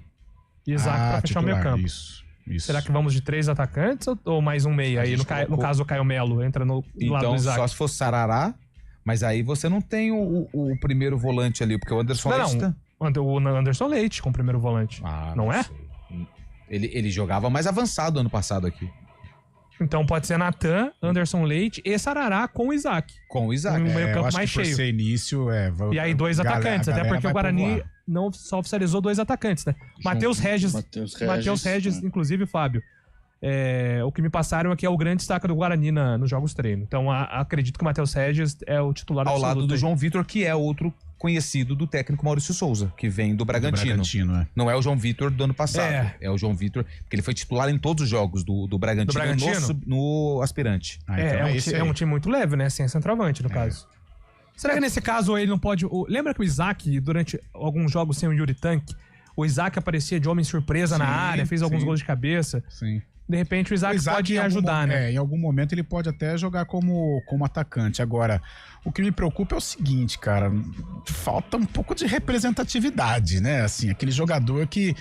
Isaac pra fechar o meio campo. Isso. Será que vamos de 3 atacantes ou mais um meia? Aí, no caso, o Caio Melo entra no lado do Isaac. Só se fosse Sarará, mas aí você não tem o primeiro volante ali, porque o Anderson Leite... O Anderson Leite com o primeiro volante. Não é? Sei. Ele jogava mais avançado ano passado aqui. Então pode ser Nathan, Anderson Leite e Sarará com o Isaac. Com o Isaac. Um meio campo mais cheio. Por ser início, e aí 2 atacantes, até porque o Guarani não só oficializou 2 atacantes, né? Matheus Regis, inclusive, Fábio. O que me passaram é que é o grande destaque do Guarani nos jogos treino. Então acredito que o Matheus Regis é o titular ao lado do João Vitor, que é outro conhecido do técnico Maurício Souza, que vem do Bragantino. Não é o João Vitor do ano passado. É o João Vitor, porque ele foi titular em todos os jogos do Bragantino, no aspirante. É um time muito leve, né? Sem centroavante, no caso. Será que nesse caso ele não pode... Lembra que o Isaac, durante alguns jogos sem o Yuri Tanque, o Isaac aparecia de homem surpresa na área, fez alguns gols de cabeça? Sim. De repente o Isaac pode ajudar, né? Em algum momento ele pode até jogar como atacante. Agora, o que me preocupa é o seguinte, cara, falta um pouco de representatividade, né? Assim, aquele jogador que,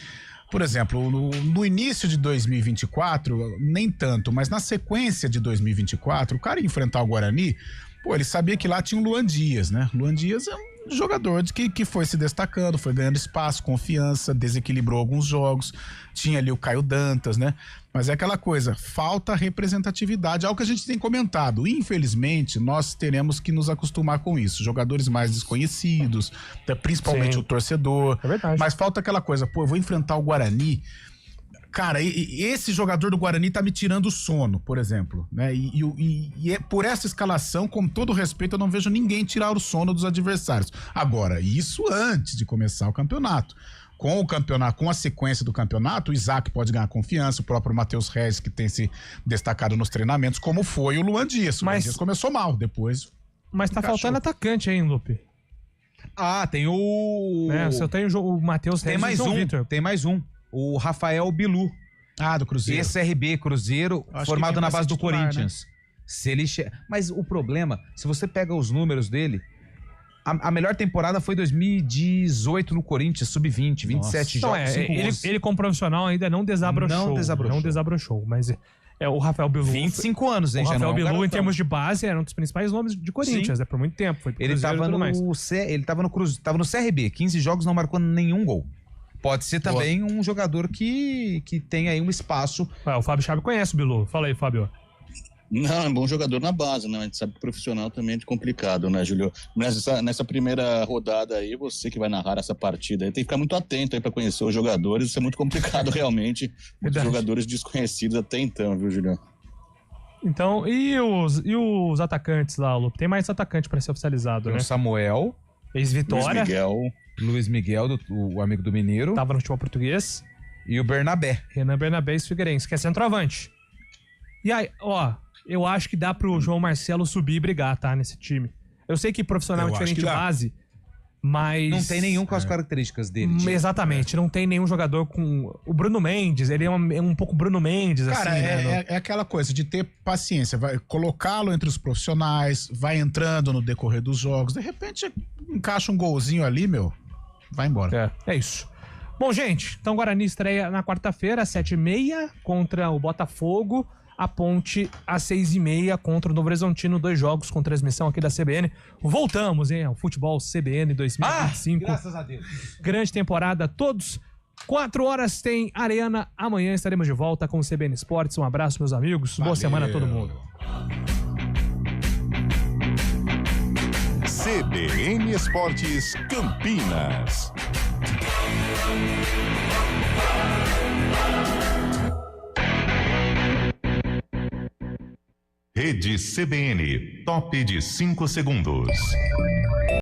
por exemplo, no início de 2024, nem tanto, mas na sequência de 2024, o cara ia enfrentar o Guarani, ele sabia que lá tinha o Luan Dias, né? Luan Dias é um jogador que foi se destacando, foi ganhando espaço, confiança, desequilibrou alguns jogos, tinha ali o Caio Dantas, né? Mas é aquela coisa, falta representatividade, algo que a gente tem comentado. Infelizmente, nós teremos que nos acostumar com isso. Jogadores mais desconhecidos, principalmente o torcedor. É verdade. Mas falta aquela coisa, eu vou enfrentar o Guarani. Cara, esse jogador do Guarani tá me tirando o sono, por exemplo, né? E por essa escalação, com todo respeito, eu não vejo ninguém tirar o sono dos adversários. Agora, isso antes de começar o campeonato. Com o campeonato, com a sequência do campeonato, o Isaac pode ganhar confiança, o próprio Matheus Regis, que tem se destacado nos treinamentos, como foi o Luan Dias. O Luan Dias começou mal, depois... Mas tá faltando atacante aí, Lupe. Tem o... Se eu tenho o Matheus Regis Tem mais um. O Rafael Bilu. Do Cruzeiro. SRB, Cruzeiro, formado na base do Corinthians. Né? Mas o problema, se você pega os números dele, a melhor temporada foi 2018 no Corinthians, sub-20, 27 jogos. Ele como profissional ainda não desabrochou. Não desabrochou, mas o Rafael Bilu... 25 anos, hein? O Rafael Bilu, em termos de base, era um dos principais nomes de Corinthians, por muito tempo. Foi pro ele tava no CRB, 15 jogos, não marcou nenhum gol. Pode ser também um jogador que tem aí um espaço. O Fábio Chave conhece o Bilu. Fala aí, Fábio. Não, é um bom jogador na base, né? A gente sabe que profissional também é complicado, né, Júlio? Nessa primeira rodada aí, você que vai narrar essa partida aí, tem que ficar muito atento aí pra conhecer os jogadores. Isso é muito complicado, realmente. Muitos jogadores desconhecidos até então, viu, Júlio? Então, e os atacantes lá, Lu? Tem mais atacante pra ser oficializado, né? O Samuel. Ex-Vitória. Luiz Miguel, o amigo do Mineiro. Tava no futebol português. E o Bernabé. Renan Bernabé e Figueirense, que é centroavante. E aí, ó, eu acho que dá pro João Marcelo subir e brigar, tá, nesse time. Eu sei que profissional é diferente de base, mas... Não tem nenhum com as características dele. Exatamente, não tem nenhum jogador com... O Bruno Mendes, ele é um pouco Bruno Mendes, cara, assim, né? É aquela coisa de ter paciência, vai colocá-lo entre os profissionais, vai entrando no decorrer dos jogos, de repente encaixa um golzinho ali, meu, vai embora. É isso. Bom, gente, então Guarani estreia na quarta-feira, às 7h30, contra o Botafogo. A Ponte às 6h30 contra o Novo Horizontino, 2 jogos com transmissão aqui da CBN. Voltamos, hein, ao futebol CBN 2025. Graças a Deus. Grande temporada a todos. 4 horas tem Arena. Amanhã estaremos de volta com o CBN Esportes. Um abraço, meus amigos. Boa semana a todo mundo. CBN Esportes Campinas. Rede CBN, top de 5 segundos.